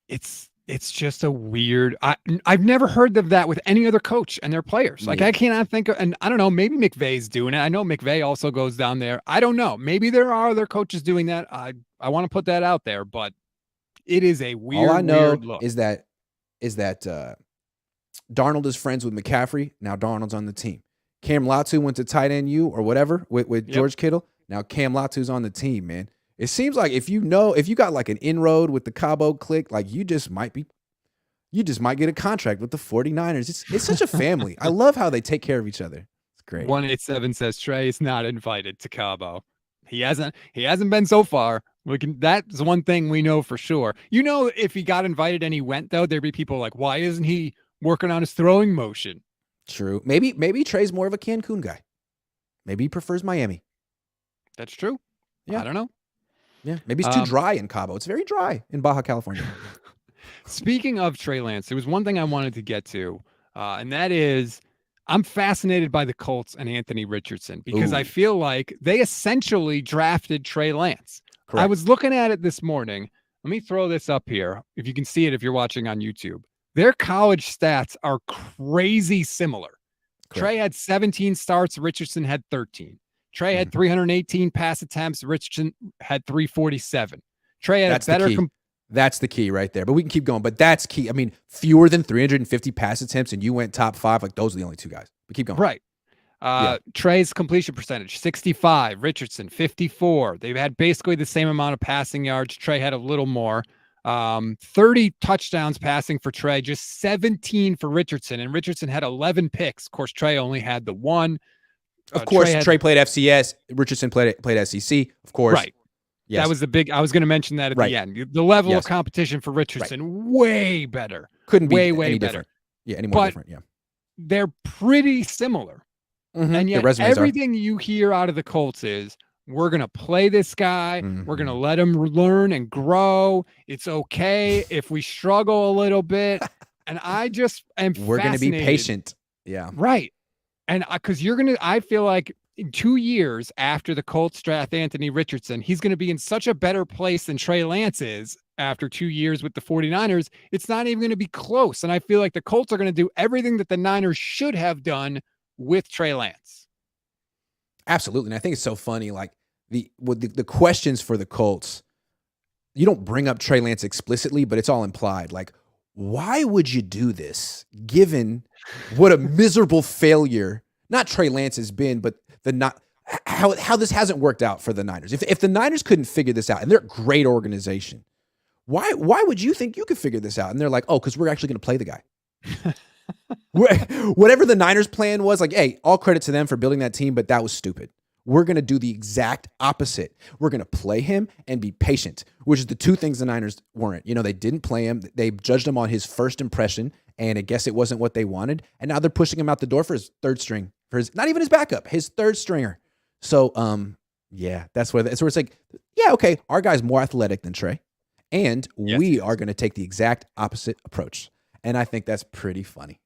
Speaker 1: It's just a weird. I've never heard of that with any other coach and their players. Like, I cannot think of, and I don't know, maybe McVay's doing it. I know McVay also goes down there. I don't know. Maybe there are other coaches doing that. I want to put that out there, but it is a weird.
Speaker 2: All I know
Speaker 1: weird look.
Speaker 2: is that Darnold is friends with McCaffrey. Now Darnold's on the team. Cam Latu went to tight end U or whatever with George Kittle. Now Cam Latu's on the team, man. It seems like if you got like an inroad with the Cabo clique, like you just might get a contract with the 49ers. It's such a family. I love how they take care of each other. It's great.
Speaker 1: 187 says Trey is not invited to Cabo. He hasn't been so far. That's one thing we know for sure. You know, if he got invited and he went, though, there'd be people like, why isn't he working on his throwing motion?
Speaker 2: True. Maybe Trey's more of a Cancun guy. Maybe he prefers Miami.
Speaker 1: That's true.
Speaker 2: Yeah.
Speaker 1: I don't know.
Speaker 2: Yeah. Maybe it's too dry in Cabo. It's very dry in Baja California.
Speaker 1: Speaking of Trey Lance, there was one thing I wanted to get to, and that is I'm fascinated by the Colts and Anthony Richardson because I feel like they essentially drafted Trey Lance. Correct. I was looking at it this morning. Let me throw this up here. If you can see it, if you're watching on YouTube, their college stats are crazy similar. Correct. Trey had 17 starts. Richardson had 13. Trey had 318 pass attempts. Richardson had 347. Trey had
Speaker 2: That's a better. That's the key right there. But we can keep going. But that's key. I mean, fewer than 350 pass attempts, and you went top 5. Like, those are the only two guys. But keep going.
Speaker 1: Right. Trey's completion percentage, 65. Richardson, 54. They've had basically the same amount of passing yards. Trey had a little more. 30 touchdowns passing for Trey, just 17 for Richardson. And Richardson had 11 picks. Of course, Trey only had the one.
Speaker 2: Of course, Trey played FCS. Richardson played SEC. Of course.
Speaker 1: Right. Yes. That was the big. I was going to mention that at the end. The level of competition for Richardson, way better.
Speaker 2: Couldn't be
Speaker 1: way
Speaker 2: better.
Speaker 1: Different.
Speaker 2: Yeah, any more different. Yeah.
Speaker 1: They're pretty similar.
Speaker 2: Mm-hmm.
Speaker 1: And yet everything you hear out of the Colts is, we're going to play this guy. Mm-hmm. We're going to let him learn and grow. It's okay if we struggle a little bit. And I just am
Speaker 2: We're going to be patient. Yeah.
Speaker 1: Right. And because I feel like in 2 years after the Colts draft Anthony Richardson, he's going to be in such a better place than Trey Lance is after 2 years with the 49ers. It's not even going to be close. And I feel like the Colts are going to do everything that the Niners should have done with Trey Lance.
Speaker 2: Absolutely. And I think it's so funny. Like the questions for the Colts, you don't bring up Trey Lance explicitly, but it's all implied. Like, why would you do this given what a miserable failure, not Trey Lance has been, but how this hasn't worked out for the Niners? If the Niners couldn't figure this out, and they're a great organization, why would you think you could figure this out? And they're like, oh, because we're actually going to play the guy. Whatever the Niners' plan was, like, hey, all credit to them for building that team, but that was stupid. We're going to do the exact opposite. We're going to play him and be patient, which is the two things the Niners weren't. They didn't play him. They judged him on his first impression, and I guess it wasn't what they wanted. And now they're pushing him out the door for his third string, not even his backup, his third stringer. So, yeah, that's where it's like, yeah, okay, our guy's more athletic than Trey, and we are going to take the exact opposite approach. And I think that's pretty funny.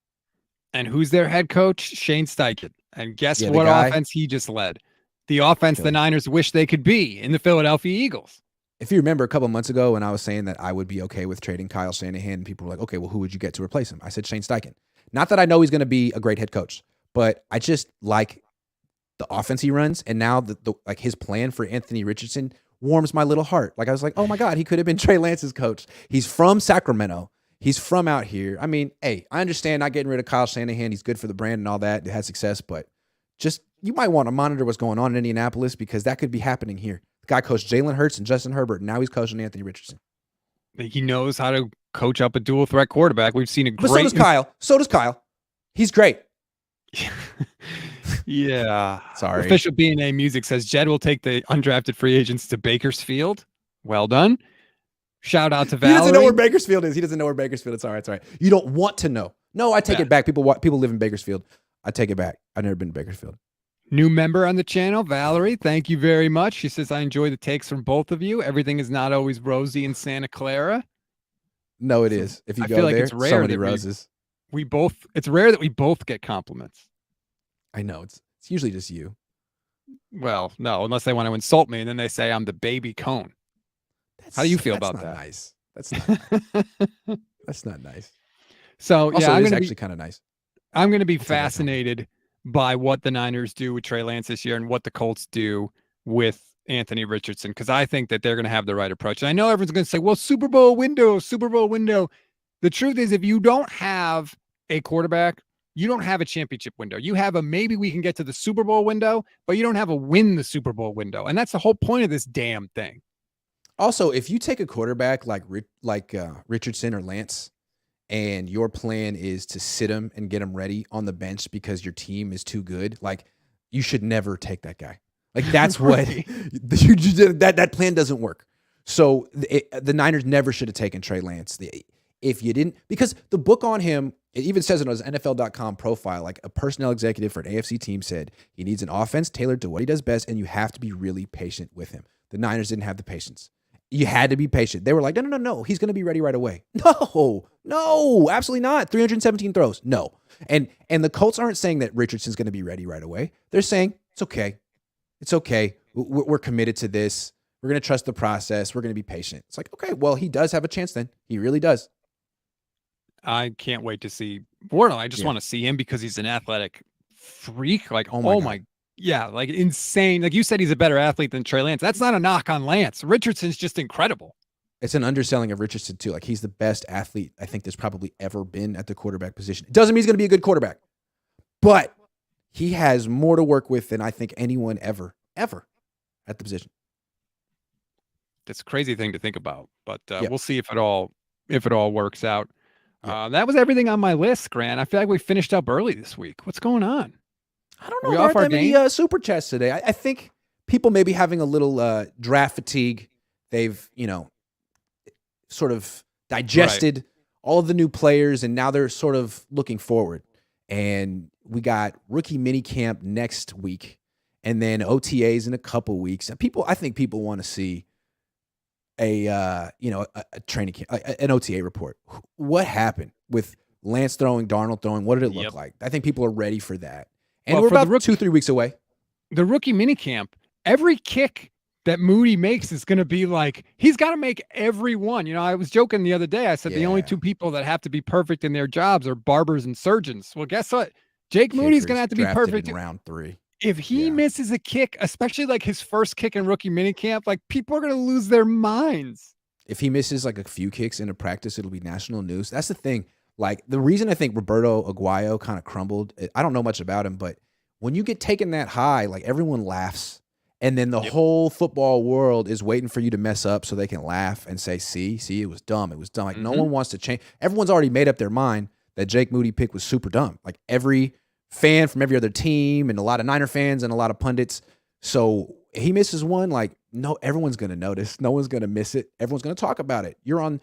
Speaker 1: And who's their head coach? Shane Steichen. And guess what offense he just led? The offense the Niners wish they could be in the Philadelphia Eagles.
Speaker 2: If you remember a couple months ago when I was saying that I would be okay with trading Kyle Shanahan, and people were like, okay, well, who would you get to replace him? I said Shane Steichen. Not that I know he's going to be a great head coach, but I just like the offense he runs. And now like his plan for Anthony Richardson warms my little heart. Like I was like, oh my God, he could have been Trey Lance's coach. He's from Sacramento. He's from out here. I mean, hey, I understand not getting rid of Kyle Shanahan. He's good for the brand and all that. It has success, but just you might want to monitor what's going on in Indianapolis because that could be happening here. The guy coached Jalen Hurts and Justin Herbert, and now he's coaching Anthony Richardson.
Speaker 1: He knows how to coach up a dual threat quarterback. We've seen a great.
Speaker 2: But so does Kyle. He's great.
Speaker 1: Yeah.
Speaker 2: Sorry.
Speaker 1: Official B&A Music says Jed will take the undrafted free agents to Bakersfield. Well done. Shout out to Valerie.
Speaker 2: He doesn't know where Bakersfield is. It's all right. It's all right. You don't want to know. No, I take it back. People live in Bakersfield. I take it back. I've never been to Bakersfield.
Speaker 1: New member on the channel, Valerie. Thank you very much. She says, I enjoy the takes from both of you. Everything is not always rosy in Santa Clara.
Speaker 2: No, it is. If you go there, it's rare so many roses.
Speaker 1: It's rare that we both get compliments.
Speaker 2: I know. It's usually just you.
Speaker 1: Well, no, unless they want to insult me and then they say I'm the baby Cohn. How do you feel about that?
Speaker 2: Nice. That's not nice. That's not nice.
Speaker 1: So,
Speaker 2: also, yeah, it's actually kind of nice.
Speaker 1: I'm going to be fascinated by what the Niners do with Trey Lance this year and what the Colts do with Anthony Richardson, because I think that they're going to have the right approach. And I know everyone's going to say, well, Super Bowl window. The truth is, if you don't have a quarterback, you don't have a championship window. You have a maybe we can get to the Super Bowl window, but you don't have a win the Super Bowl window. And that's the whole point of this damn thing.
Speaker 2: Also, if you take a quarterback like Richardson or Lance, and your plan is to sit him and get him ready on the bench because your team is too good, like you should never take that guy. Like that's what that plan doesn't work. So the Niners never should have taken Trey Lance. If you didn't, because the book on him, it even says it on his NFL.com profile, like a personnel executive for an AFC team said he needs an offense tailored to what he does best, and you have to be really patient with him. The Niners didn't have the patience. You had to be patient. They were like, no. He's going to be ready right away. No, absolutely not. 317 throws. No. And the Colts aren't saying that Richardson's going to be ready right away. They're saying, it's okay. It's okay. We're committed to this. We're going to trust the process. We're going to be patient. It's like, okay, well, he does have a chance then. He really does.
Speaker 1: I can't wait to see Borno. I just want to see him because he's an athletic freak. Like, oh my yeah, like insane. Like you said, he's a better athlete than Trey Lance. That's not a knock on Lance. Richardson's just incredible.
Speaker 2: It's an underselling of Richardson too. Like he's the best athlete I think there's probably ever been at the quarterback position. It doesn't mean he's going to be a good quarterback, but he has more to work with than I think anyone ever at the position.
Speaker 1: That's a crazy thing to think about, but
Speaker 2: Yep.
Speaker 1: we'll see if it all works out.
Speaker 2: Yep.
Speaker 1: That was everything on my list, Grant. I feel like we finished up early this week. What's going on?
Speaker 2: I don't
Speaker 1: Are
Speaker 2: know.
Speaker 1: we
Speaker 2: There
Speaker 1: off
Speaker 2: aren't
Speaker 1: our
Speaker 2: that many
Speaker 1: game?
Speaker 2: super chats today. I think people may be having a little draft fatigue. They've, sort of digested all of the new players, and now they're sort of looking forward. And we got rookie mini camp next week, and then OTAs in a couple weeks. And I think people want to see a training camp, an OTA report. What happened with Lance throwing, Darnold throwing? What did it look like? I think people are ready for that. And we're about 2-3 weeks away.
Speaker 1: The rookie minicamp, every kick that Moody makes is going to be like, he's got to make every one. I was joking the other day. I said the only two people that have to be perfect in their jobs are barbers and surgeons. Well, guess what? Jake Moody's going to have to be perfect
Speaker 2: in round 3.
Speaker 1: If he misses a kick, especially like his first kick in rookie minicamp, like people are going to lose their minds.
Speaker 2: If he misses like a few kicks into practice, it'll be national news. That's the thing. Like, the reason I think Roberto Aguayo kind of crumbled, I don't know much about him, but when you get taken that high, like, everyone laughs. And then the whole football world is waiting for you to mess up so they can laugh and say, see, it was dumb. It was dumb. Like, no one wants to change. Everyone's already made up their mind that Jake Moody pick was super dumb. Like, every fan from every other team and a lot of Niner fans and a lot of pundits. So he misses one, like, no, everyone's going to notice. No one's going to miss it. Everyone's going to talk about it. You're on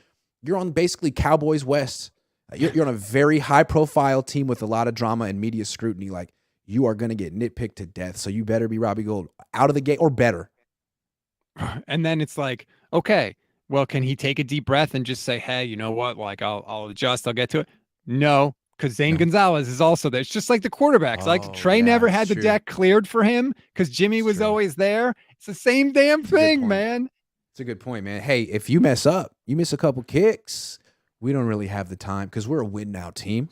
Speaker 2: basically Cowboys West. You're on a very high-profile team with a lot of drama and media scrutiny. Like, you are going to get nitpicked to death. So you better be Robbie Gould out of the gate or better.
Speaker 1: And then it's like, okay, well, can he take a deep breath and just say, hey, you know what? Like, I'll adjust. I'll get to it. No, because Zane Gonzalez is also there. It's just like the quarterbacks. Like, Trey never had the deck cleared for him because Jimmy was always there. It's the same damn thing, man.
Speaker 2: It's a good point, man. Hey, if you mess up, you miss a couple kicks, we don't really have the time because we're a win now team.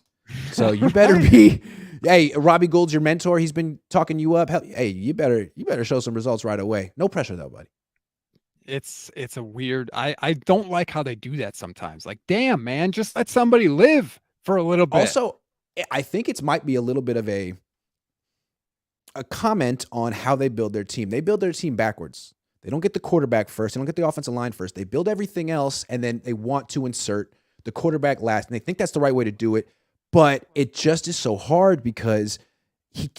Speaker 2: So you better be. Hey, Robbie Gould's your mentor. He's been talking you up. Hey, you better show some results right away. No pressure though, buddy.
Speaker 1: It's a weird. I don't like how they do that sometimes. Like, damn, man, just let somebody live for a little bit.
Speaker 2: Also, I think it might be a little bit of a comment on how they build their team. They build their team backwards. They don't get the quarterback first. They don't get the offensive line first. They build everything else, and then they want to insert the quarterback last. And they think that's the right way to do it. But it just is so hard because he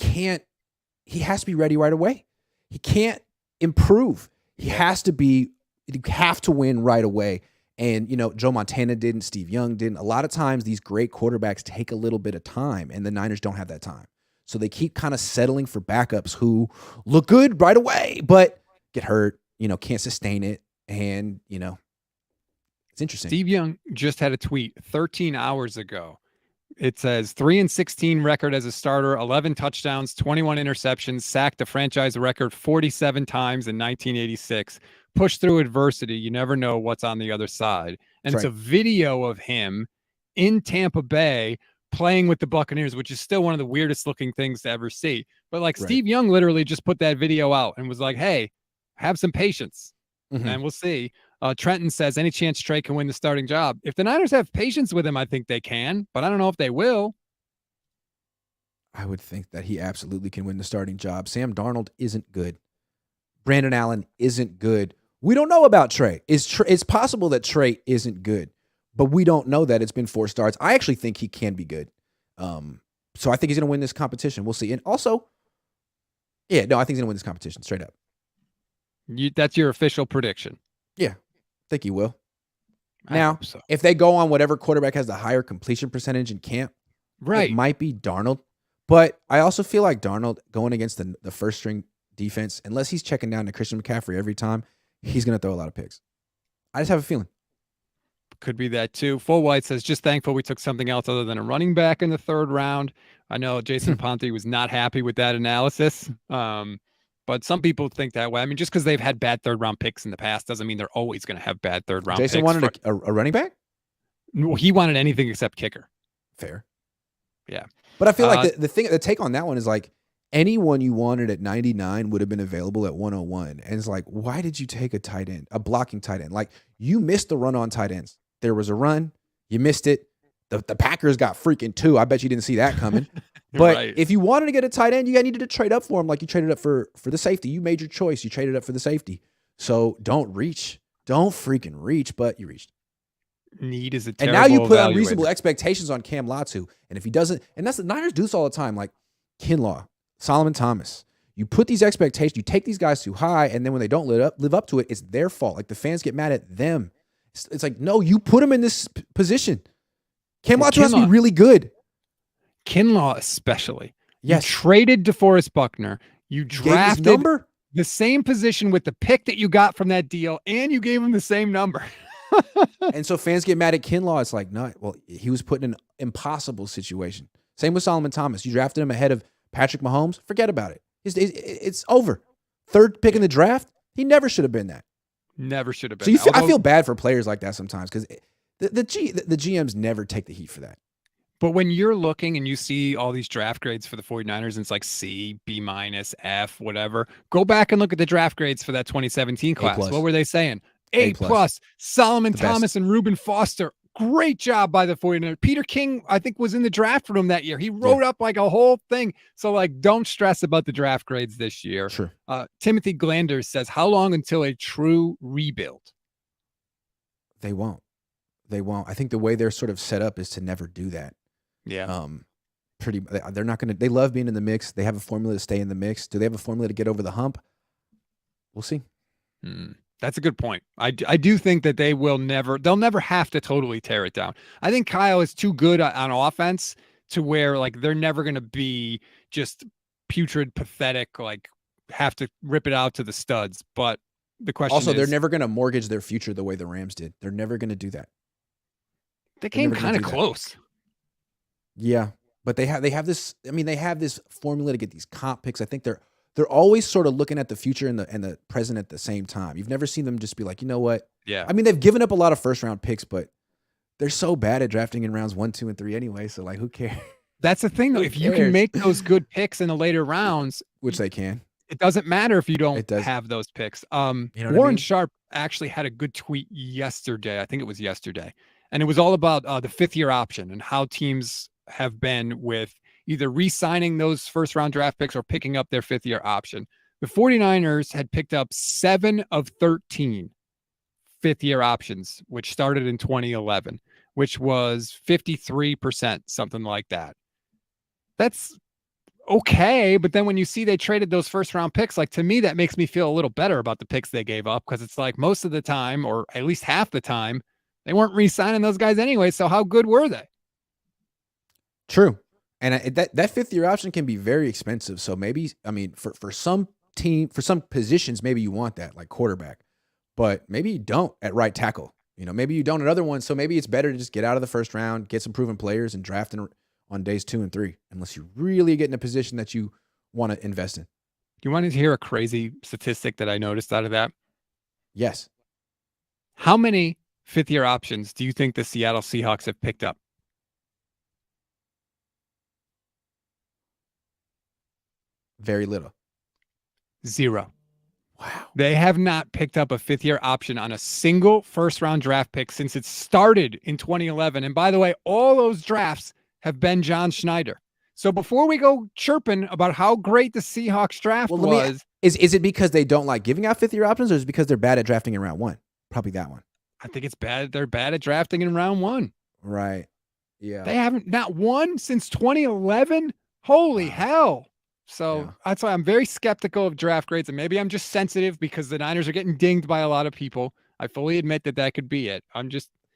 Speaker 2: has to be ready right away. He can't improve. You have to win right away. And, Joe Montana didn't, Steve Young didn't. A lot of times these great quarterbacks take a little bit of time, and the Niners don't have that time. So they keep kind of settling for backups who look good right away, but get hurt, can't sustain it. And, it's interesting.
Speaker 1: Steve Young just had a tweet 13 hours ago. It says 3-16 record as a starter, 11 touchdowns, 21 interceptions, sacked a franchise record 47 times in 1986. Push through adversity. You never know what's on the other side. And it's a video of him in Tampa Bay playing with the Buccaneers, which is still one of the weirdest looking things to ever see. But like Steve Young literally just put that video out and was like, hey, have some patience. And we'll see. Trenton says, any chance Trey can win the starting job? If the Niners have patience with him, I think they can, but I don't know if they will.
Speaker 2: I would think that he absolutely can win the starting job. Sam Darnold isn't good. Brandon Allen isn't good. We don't know about Trey. It's possible that Trey isn't good, but we don't know that. It's been 4 starts. I actually think he can be good. So I think he's going to win this competition. We'll see. And also, I think he's going to win this competition straight up.
Speaker 1: That's your official prediction.
Speaker 2: Yeah. I think he will. Now, if they go on whatever quarterback has the higher completion percentage in camp, it might be Darnold. But I also feel like Darnold going against the first string defense, unless he's checking down to Christian McCaffrey every time, he's going to throw a lot of picks. I just have a feeling.
Speaker 1: Could be that too. Full White says, just thankful we took something else other than a running back in the 3rd round. I know Jason Ponte was not happy with that analysis. But some people think that way. I mean, just because they've had bad 3rd round picks in the past doesn't mean they're always going to have bad 3rd round picks.
Speaker 2: Jason wanted a running back?
Speaker 1: No, he wanted anything except kicker.
Speaker 2: Fair.
Speaker 1: Yeah.
Speaker 2: But I feel like the take on that one is like anyone you wanted at 99 would have been available at 101. And it's like, why did you take a blocking tight end? Like, you missed the run on tight ends. There was a run. You missed it. The Packers got freaking 2. I bet you didn't see that coming. But if you wanted to get a tight end, you needed to trade up for him like you traded up for the safety. You made your choice. You traded up for the safety. So don't reach. Don't freaking reach, but you reached.
Speaker 1: Need is a
Speaker 2: And
Speaker 1: terrible
Speaker 2: now you put
Speaker 1: evaluator.
Speaker 2: unreasonable expectations on Cam Latu. And if he doesn't, and that's the Niners do this all the time, like Kinlaw, Solomon Thomas. You put these expectations, you take these guys too high, and then when they don't live up to it, it's their fault. Like the fans get mad at them. It's like, no, you put them in this position. Cam Latu has to be really good.
Speaker 1: Kinlaw especially.
Speaker 2: Yes.
Speaker 1: You traded DeForest Buckner. You drafted
Speaker 2: number?
Speaker 1: The same position with the pick that you got from that deal, and you gave him the same number.
Speaker 2: And so fans get mad at Kinlaw. It's like, no, well, he was put in an impossible situation. Same with Solomon Thomas. You drafted him ahead of Patrick Mahomes. Forget about it. It's over. Third pick in the draft. He never should have been that.
Speaker 1: Never should have been.
Speaker 2: So I feel bad for players like that sometimes because the GMs never take the heat for that.
Speaker 1: But when you're looking and you see all these draft grades for the 49ers, and it's like C, B-, F, whatever, go back and look at the draft grades for that 2017 class. What were they saying? A+. Solomon Thomas and Reuben Foster. Great job by the 49ers. Peter King, I think, was in the draft room that year. He wrote up like a whole thing. So, like, don't stress about the draft grades this year.
Speaker 2: Sure.
Speaker 1: Timothy Glander says, how long until a true rebuild?
Speaker 2: They won't. I think the way they're sort of set up is to never do that.
Speaker 1: Yeah.
Speaker 2: They're not going to, they love being in the mix. They have a formula to stay in the mix. Do they have a formula to get over the hump? We'll see.
Speaker 1: That's a good point. I do think that they'll never have to totally tear it down. I think Kyle is too good on offense to where like they're never going to be just putrid, pathetic, like have to rip it out to the studs. But the question
Speaker 2: also, they're never going to mortgage their future the way the Rams did. They're never going to do that.
Speaker 1: They came kind of close.
Speaker 2: Yeah, but they have this. I mean, they have this formula to get these comp picks. I think they're always sort of looking at the future and the present at the same time. You've never seen them just be like, you know what?
Speaker 1: Yeah.
Speaker 2: I mean, they've given up a lot of first round picks, but they're so bad at drafting in rounds 1, 2, and 3 anyway. So like, who cares?
Speaker 1: That's the thing, though. If you can make those good picks in the later rounds,
Speaker 2: which they can,
Speaker 1: it doesn't matter if you don't have those picks. Warren Sharp actually had a good tweet yesterday. I think it was yesterday. And it was all about the 5th-year option and how teams have been with either re-signing those first-round draft picks or picking up their 5th-year option. The 49ers had picked up 7 of 13 5th-year options, which started in 2011, which was 53%, something like that. That's okay, but then when you see they traded those first-round picks, like to me, that makes me feel a little better about the picks they gave up because it's like most of the time, or at least half the time, they weren't re-signing those guys anyway, so how good were they?
Speaker 2: True. And that 5th-year option can be very expensive. So maybe, I mean, for some positions, maybe you want that, like quarterback. But maybe you don't at right tackle. You know, maybe you don't at other ones. So maybe it's better to just get out of the first round, get some proven players, and draft on days 2 and 3, unless you really get in a position that you want to invest in.
Speaker 1: You wanted to hear a crazy statistic that I noticed out of that?
Speaker 2: Yes.
Speaker 1: How many 5th-year options do you think the Seattle Seahawks have picked up?
Speaker 2: Very little.
Speaker 1: 0.
Speaker 2: Wow.
Speaker 1: They have not picked up a 5th-year option on a single first-round draft pick since it started in 2011. And by the way, all those drafts have been John Schneider. So before we go chirping about how great the Seahawks draft was.
Speaker 2: Is it because they don't like giving out 5th-year options, or is it because they're bad at drafting in round 1? Probably that one.
Speaker 1: I think it's bad. They're bad at drafting in round 1.
Speaker 2: Right. Yeah.
Speaker 1: They haven't not won since 2011. Holy hell. So that's why I'm very skeptical of draft grades, and maybe I'm just sensitive because the Niners are getting dinged by a lot of people. I fully admit that could be it.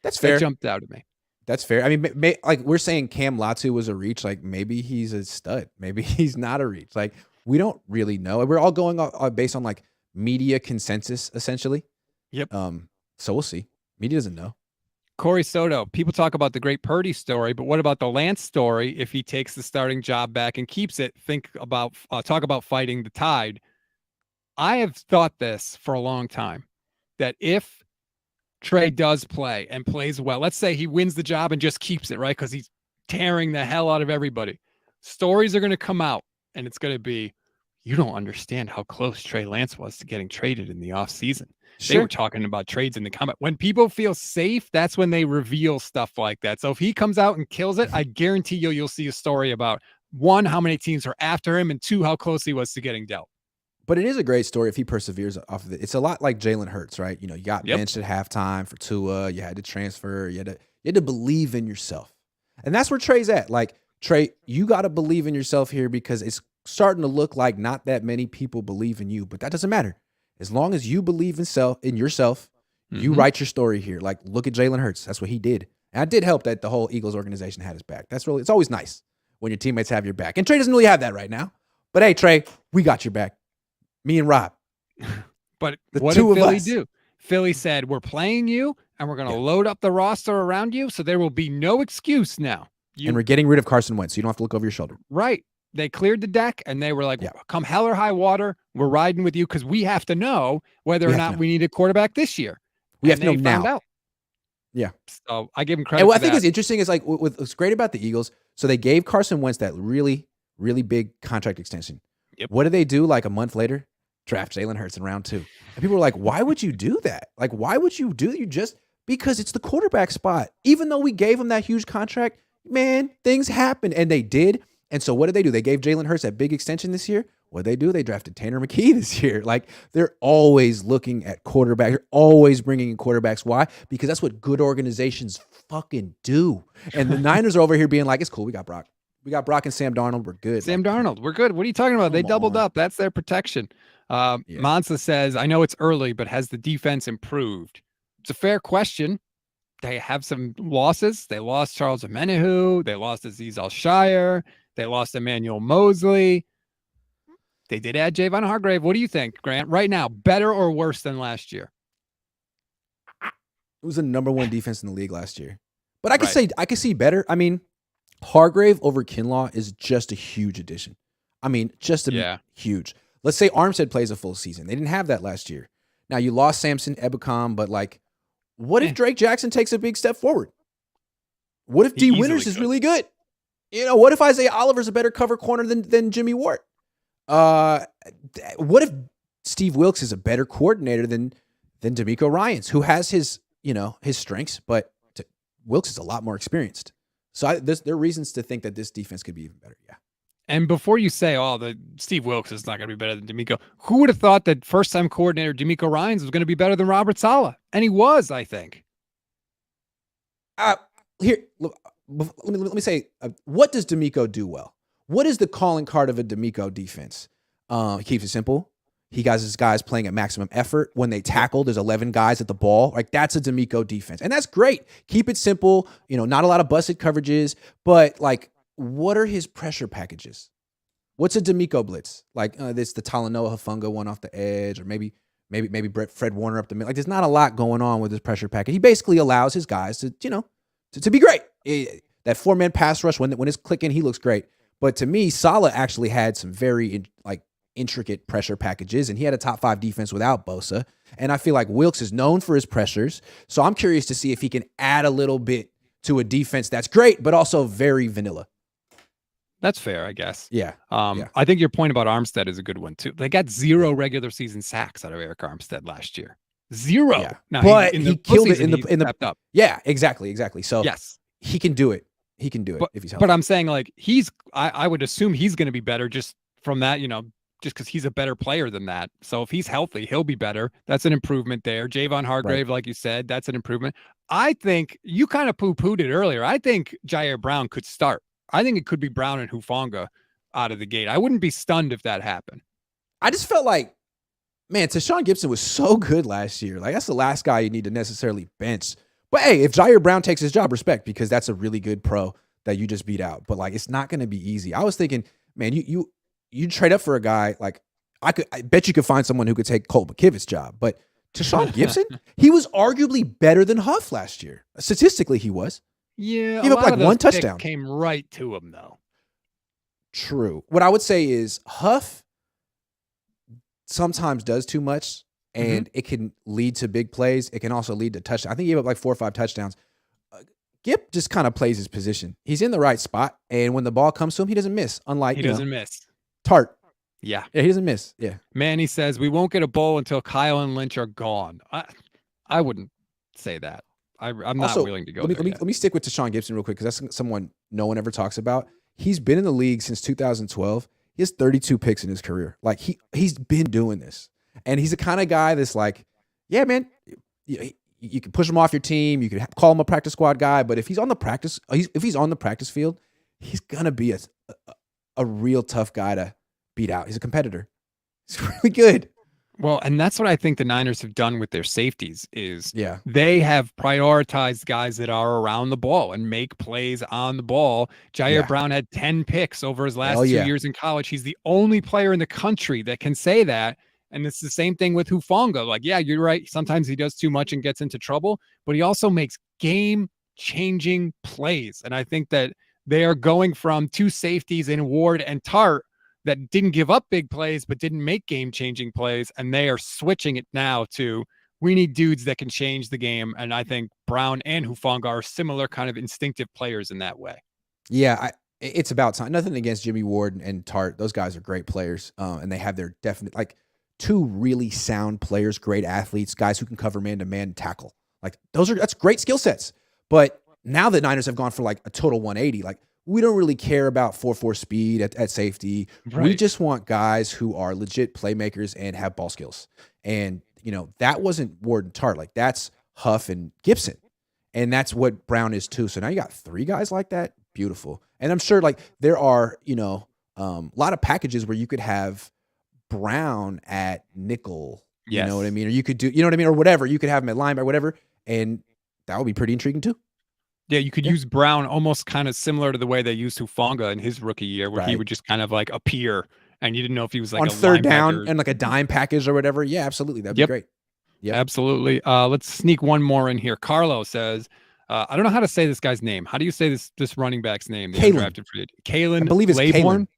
Speaker 1: That's fair. That jumped out at me.
Speaker 2: That's fair. I mean, like we're saying Cam Latu was a reach. Like maybe he's a stud. Maybe he's not a reach. Like we don't really know. We're all going based on like media consensus, essentially.
Speaker 1: Yep.
Speaker 2: So we'll see. Media doesn't know.
Speaker 1: Corey Soto, people talk about the great Purdy story, but what about the Lance story if he takes the starting job back and keeps it? Talk about fighting the tide. I have thought this for a long time, that if Trey does play and plays well, let's say he wins the job and just keeps it, right? Because he's tearing the hell out of everybody. Stories are going to come out, and it's going to be, you don't understand how close Trey Lance was to getting traded in the offseason. They were talking about trades in the comment. When people feel safe, that's when they reveal stuff like that. So if he comes out and kills it, I guarantee you'll see a story about 1, how many teams are after him, and 2, how close he was to getting dealt.
Speaker 2: But it is a great story if he perseveres off of it. It's a lot like Jalen Hurts, right? You got
Speaker 1: Yep.
Speaker 2: benched at halftime for Tua. You had to transfer. You had to believe in yourself. And that's where Trey's at. Like, Trey, you got to believe in yourself here because it's starting to look like not that many people believe in you. But that doesn't matter. As long as you believe in yourself, you write your story here. Like, look at Jalen Hurts. That's what he did. And it did help that the whole Eagles organization had his back. It's always nice when your teammates have your back. And Trey doesn't really have that right now. But hey, Trey, we got your back. Me and Rob.
Speaker 1: But what did Philly do? Philly said, we're playing you, and we're going to load up the roster around you, so there will be no excuse now.
Speaker 2: And we're getting rid of Carson Wentz, so you don't have to look over your shoulder.
Speaker 1: Right. They cleared the deck, and they were like, come hell or high water, we're riding with you because we have to know whether or not we need a quarterback this year.
Speaker 2: We have to know now.
Speaker 1: Out.
Speaker 2: Yeah.
Speaker 1: So I give him credit.
Speaker 2: And what I think is interesting is like what's great about the Eagles. So they gave Carson Wentz that really, really big contract extension.
Speaker 1: Yep.
Speaker 2: What did they do like a month later? Draft Jalen Hurts in round 2. And people were like, why would you do that? Like, why would you do that? Because it's the quarterback spot. Even though we gave him that huge contract, man, things happen. And they did. And so what did they do? They gave Jalen Hurts that big extension this year. What did they do? They drafted Tanner McKee this year. Like, they're always looking at quarterbacks. They're always bringing in quarterbacks. Why? Because that's what good organizations fucking do. And the Niners are over here being like, it's cool. We got Brock. We got Brock and Sam Darnold. We're good.
Speaker 1: Sam Darnold. We're good. What are you talking about? They doubled up. That's their protection. Monza says, I know it's early, but has the defense improved? It's a fair question. They have some losses. They lost Charles Omenihu. They lost Azeez Al-Shire. They lost Emmanuel Mosley. They did add Javon Hargrave. What do you think, Grant? Right now, better or worse than last year?
Speaker 2: It was the number 1 defense in the league last year. But I could see better. I mean, Hargrave over Kinlaw is just a huge addition. I mean, huge. Let's say Armstead plays a full season. They didn't have that last year. Now, you lost Samson Ebukam, but like, what if Drake Jackson takes a big step forward? What if D. Winters is really good? What if Isaiah Oliver's a better cover corner than Jimmy Ward? What if Steve Wilkes is a better coordinator than DeMeco Ryans, who has his strengths, but Wilkes is a lot more experienced. So there are reasons to think that this defense could be even better. Yeah.
Speaker 1: And before you say, the Steve Wilkes is not going to be better than DeMeco, who would have thought that first-time coordinator DeMeco Ryans was going to be better than Robert Saleh? And he was, I think.
Speaker 2: Here, let me say, what does DeMeco do well? What is the calling card of a DeMeco defense? He keeps it simple. He got his guys playing at maximum effort. When they tackle, there's 11 guys at the ball. Like, that's a DeMeco defense. And that's great. Keep it simple. Not a lot of busted coverages, but like, what are his pressure packages? What's a DeMeco blitz? Like, this the Talanoa Hufanga one off the edge, or maybe Fred Warner up the middle. Like, there's not a lot going on with his pressure package. He basically allows his guys to be great. That 4-man pass rush, when it's clicking, he looks great. But to me, Saleh actually had some very intricate pressure packages, and he had a top 5 defense without Bosa. And I feel like Wilkes is known for his pressures. So I'm curious to see if he can add a little bit to a defense that's great, but also very vanilla.
Speaker 1: That's fair, I guess.
Speaker 2: Yeah.
Speaker 1: I think your point about Armstead is a good one too. They got 0 regular season sacks out of Eric Armstead last year. 0.
Speaker 2: Yeah.
Speaker 1: Now,
Speaker 2: but he killed it in the
Speaker 1: up.
Speaker 2: Yeah, exactly. So
Speaker 1: yes,
Speaker 2: he can do it. He can do it if he's healthy.
Speaker 1: But I'm saying, like, I would assume he's going to be better just from that, just because he's a better player than that. So if he's healthy, he'll be better. That's an improvement there. Javon Hargrave, like you said, that's an improvement. I think you kind of poo-pooed it earlier. I think Jair Brown could start. I think it could be Brown and Hufanga out of the gate. I wouldn't be stunned if that happened.
Speaker 2: I just felt like, man, Tashawn Gibson was so good last year. Like, that's the last guy you need to necessarily bench. But hey, if Jair Brown takes his job, respect, because that's a really good pro that you just beat out. But like, it's not going to be easy. I was thinking, man, you trade up for a guy like I bet you could find someone who could take Colt McKivit's job. But Tashawn Gibson, he was arguably better than Huff last year. Statistically, he was.
Speaker 1: Yeah,
Speaker 2: he gave up like 1 touchdown.
Speaker 1: Came right to him though.
Speaker 2: True. What I would say is Huff sometimes does too much, and it can lead to big plays. It can also lead to touchdowns. I think he gave up like 4 or 5 touchdowns. Gip just kind of plays his position. He's in the right spot, and when the ball comes to him, he doesn't miss. Unlike,
Speaker 1: he doesn't miss.
Speaker 2: Tart.
Speaker 1: Yeah,
Speaker 2: he doesn't miss. Yeah.
Speaker 1: Manny says we won't get a bowl until Kyle and Lynch are gone. I wouldn't say that. I'm not
Speaker 2: also
Speaker 1: willing to go.
Speaker 2: Let me stick with Tashawn Gibson real quick, because that's someone no one ever talks about. He's been in the league since 2012. He has 32 picks in his career. Like he's been doing this, and he's the kind of guy that's like, yeah, man, you can push him off your team. You can call him a practice squad guy, but if he's on the practice field, he's gonna be a real tough guy to beat out. He's a competitor. He's really good.
Speaker 1: Well, and that's what I think the Niners have done with their safeties is
Speaker 2: Yeah.
Speaker 1: they have prioritized guys that are around the ball and make plays on the ball. Jair Brown had 10 picks over his last 2 years in college. He's the only player in the country that can say that. And it's the same thing with Hufanga. Like, yeah, you're right. Sometimes he does too much and gets into trouble, but he also makes game-changing plays. And I think that they are going from two safeties in Ward and Tart that didn't give up big plays, but didn't make game-changing plays. And they are switching it now to, we need dudes that can change the game. And I think Brown and Hufanga are similar kind of instinctive players in that way.
Speaker 2: Yeah, it's about time. Nothing against Jimmy Ward and Tart. Those guys are great players. And they have their definite, like, two really sound players, great athletes, guys who can cover man-to-man tackle. Like, that's great skill sets. But now the Niners have gone for like a total 180. Like, we don't really care about 4.4 speed at safety. Right. We just want guys who are legit playmakers and have ball skills. And, that wasn't Ward and Tart. Like, that's Huff and Gibson. And that's what Brown is too. So now you got three guys like that. Beautiful. And I'm sure like there are, a lot of packages where you could have Brown at nickel. Yes. You know what I mean? Or you could do, or whatever. You could have him at linebacker, whatever. And that would be pretty intriguing too.
Speaker 1: Yeah, you could use Brown almost kind of similar to the way they used Hufanga in his rookie year, where he would just kind of like appear and you didn't know if he was like
Speaker 2: on third down and like a dime package or whatever. Yeah, absolutely. That'd be great.
Speaker 1: Yeah, absolutely. Let's sneak one more in here. Carlo says, I don't know how to say this guy's name. How do you say this running back's name? Kalen. I believe it's
Speaker 2: Kalen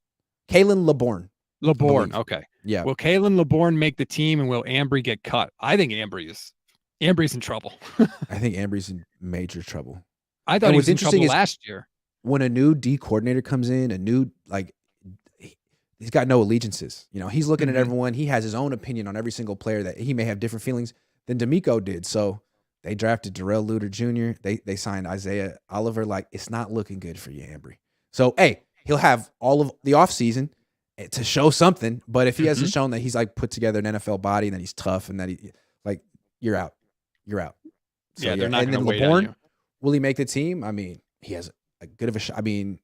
Speaker 2: LeBourne.
Speaker 1: LeBourne. Okay.
Speaker 2: Yeah.
Speaker 1: Will Kalen LeBourne make the team and will Ambry get cut? I think Ambry's in trouble.
Speaker 2: I think Ambry's in major trouble.
Speaker 1: I thought he was in trouble last year.
Speaker 2: When a new D coordinator comes in, he's got no allegiances. He's looking at everyone. He has his own opinion on every single player that he may have different feelings than D'Amico did. So they drafted Darrell Luter Jr. They signed Isaiah Oliver. Like, it's not looking good for you, Ambry. So, hey, he'll have all of the offseason to show something. But if he hasn't shown that he's like put together an NFL body and that he's tough and that you're out. You're out. So,
Speaker 1: they're not going to wait on you.
Speaker 2: Will he make the team? I mean, he has a good of a shot. I mean,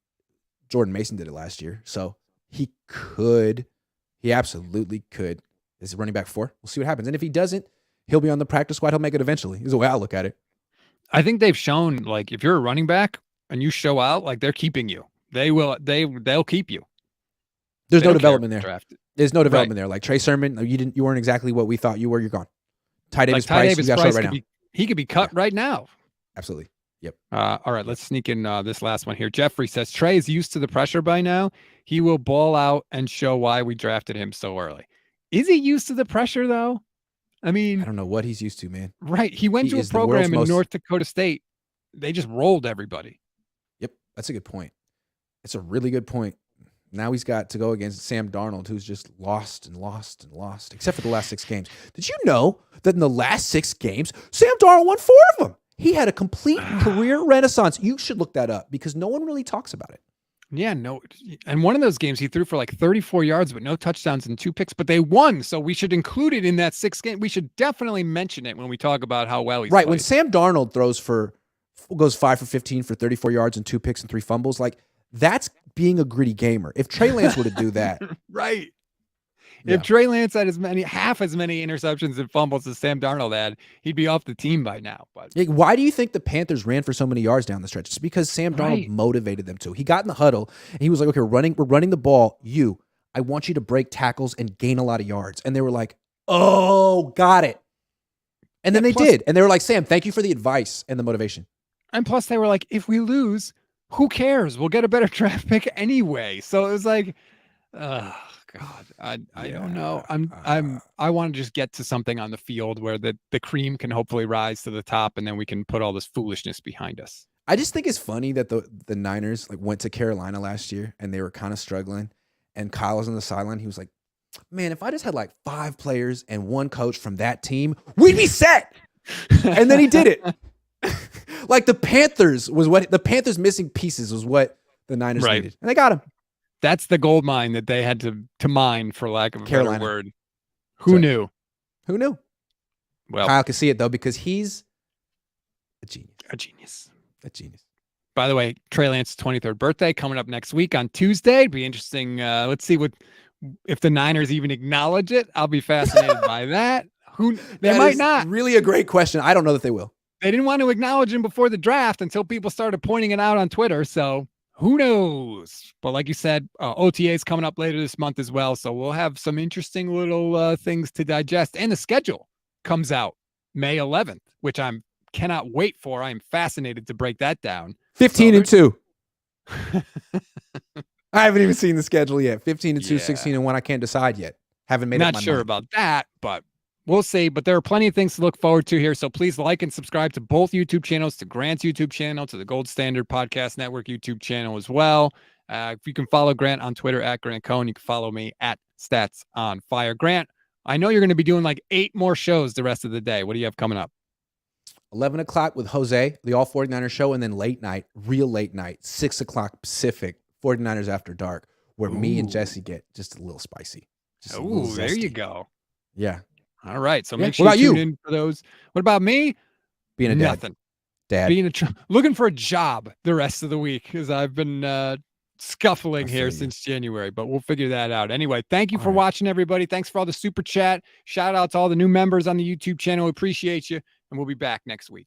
Speaker 2: Jordan Mason did it last year. So he could. He absolutely could. Is it running back 4? We'll see what happens. And if he doesn't, he'll be on the practice squad. He'll make it eventually. Is the way I look at it.
Speaker 1: I think they've shown, like, if you're a running back and you show out, like, they're keeping you. They'll keep you.
Speaker 2: There's no development there. There's no development there. Like Trey Sermon, you weren't exactly what we thought you were. You're gone. Ty Davis Price, you got to start right now.
Speaker 1: He could be cut right now.
Speaker 2: Absolutely. Yep.
Speaker 1: All right, let's sneak in this last one here. Jeffrey says, Trey is used to the pressure by now. He will ball out and show why we drafted him so early. Is he used to the pressure, though? I mean,
Speaker 2: I don't know what he's used to, man.
Speaker 1: Right. He went to a program in North Dakota State. They just rolled everybody.
Speaker 2: Yep. That's a good point. It's a really good point. Now he's got to go against Sam Darnold, who's just lost and lost and lost, except for the last 6 games. Did you know that in the last 6 games, Sam Darnold won 4 of them? He had a complete career renaissance. You should look that up because no one really talks about it.
Speaker 1: Yeah, no. And one of those games, he threw for like 34 yards, but no touchdowns and 2 picks, but they won. So we should include it in that 6 game. We should definitely mention it when we talk about how well he's
Speaker 2: right.
Speaker 1: Played.
Speaker 2: When Sam Darnold goes 5 for 15 for 34 yards and 2 picks and 3 fumbles, like that's being a gritty gamer. If Trey Lance were to do that.
Speaker 1: Right. If Trey Lance had half as many interceptions and fumbles as Sam Darnold had, he'd be off the team by now. But
Speaker 2: why do you think the Panthers ran for so many yards down the stretch? It's because Sam Darnold motivated them to. He got in the huddle and he was like, okay, we're running the ball. I want you to break tackles and gain a lot of yards. And they were like, oh, got it. And then they did. And they were like, Sam, thank you for the advice and the motivation.
Speaker 1: And plus they were like, if we lose, who cares? We'll get a better draft pick anyway. So it was like, God, I don't know. I want to just get to something on the field where the cream can hopefully rise to the top, and then we can put all this foolishness behind us.
Speaker 2: I just think it's funny that the Niners went to Carolina last year and they were kind of struggling, and Kyle was on the sideline. He was like, "Man, if I just had like 5 players and 1 coach from that team, we'd be set." And then he did it. Like the Panthers missing pieces was what the Niners needed, and they got him.
Speaker 1: That's the gold mine that they had to mine, for lack of a
Speaker 2: Carolina.
Speaker 1: better word. Who knew?
Speaker 2: Who knew?
Speaker 1: Well,
Speaker 2: Kyle can see it though because he's a genius.
Speaker 1: A genius.
Speaker 2: A genius.
Speaker 1: By the way, Trey Lance's 23rd birthday coming up next week on Tuesday. It'd be interesting. Let's see if the Niners even acknowledge it. I'll be fascinated by that. They might not.
Speaker 2: Really a great question. I don't know that they will.
Speaker 1: They didn't want to acknowledge him before the draft until people started pointing it out on Twitter. So who knows? But like you said, OTA is coming up later this month as well. So we'll have some interesting little things to digest. And the schedule comes out May 11th, which I cannot wait for. I am fascinated to break that down.
Speaker 2: 15-2. I haven't even seen the schedule yet. 15-2, 16-1. I can't decide yet. Haven't made up my mind.
Speaker 1: Not sure about that, but we'll see. But there are plenty of things to look forward to here. So please like and subscribe to both YouTube channels, to Grant's YouTube channel, to the Gold Standard Podcast Network YouTube channel as well. If you can follow Grant on Twitter at Grant Cohn, you can follow me at Stats on Fire. Grant, I know you're going to be doing like 8 more shows the rest of the day. What do you have coming up?
Speaker 2: 11 o'clock with Jose, the All 49ers show, and then late night, real late night, 6 o'clock Pacific, 49ers After Dark, where me and Jesse get just a little spicy.
Speaker 1: Oh, there you go.
Speaker 2: Yeah.
Speaker 1: All right. So make sure you tune in for those. What about me?
Speaker 2: Being a
Speaker 1: Nothing.
Speaker 2: Dad.
Speaker 1: Being looking for a job the rest of the week because I've been scuffling here since January, but we'll figure that out. Anyway, thank you for watching, everybody. Thanks for all the super chat. Shout out to all the new members on the YouTube channel. We appreciate you, and we'll be back next week.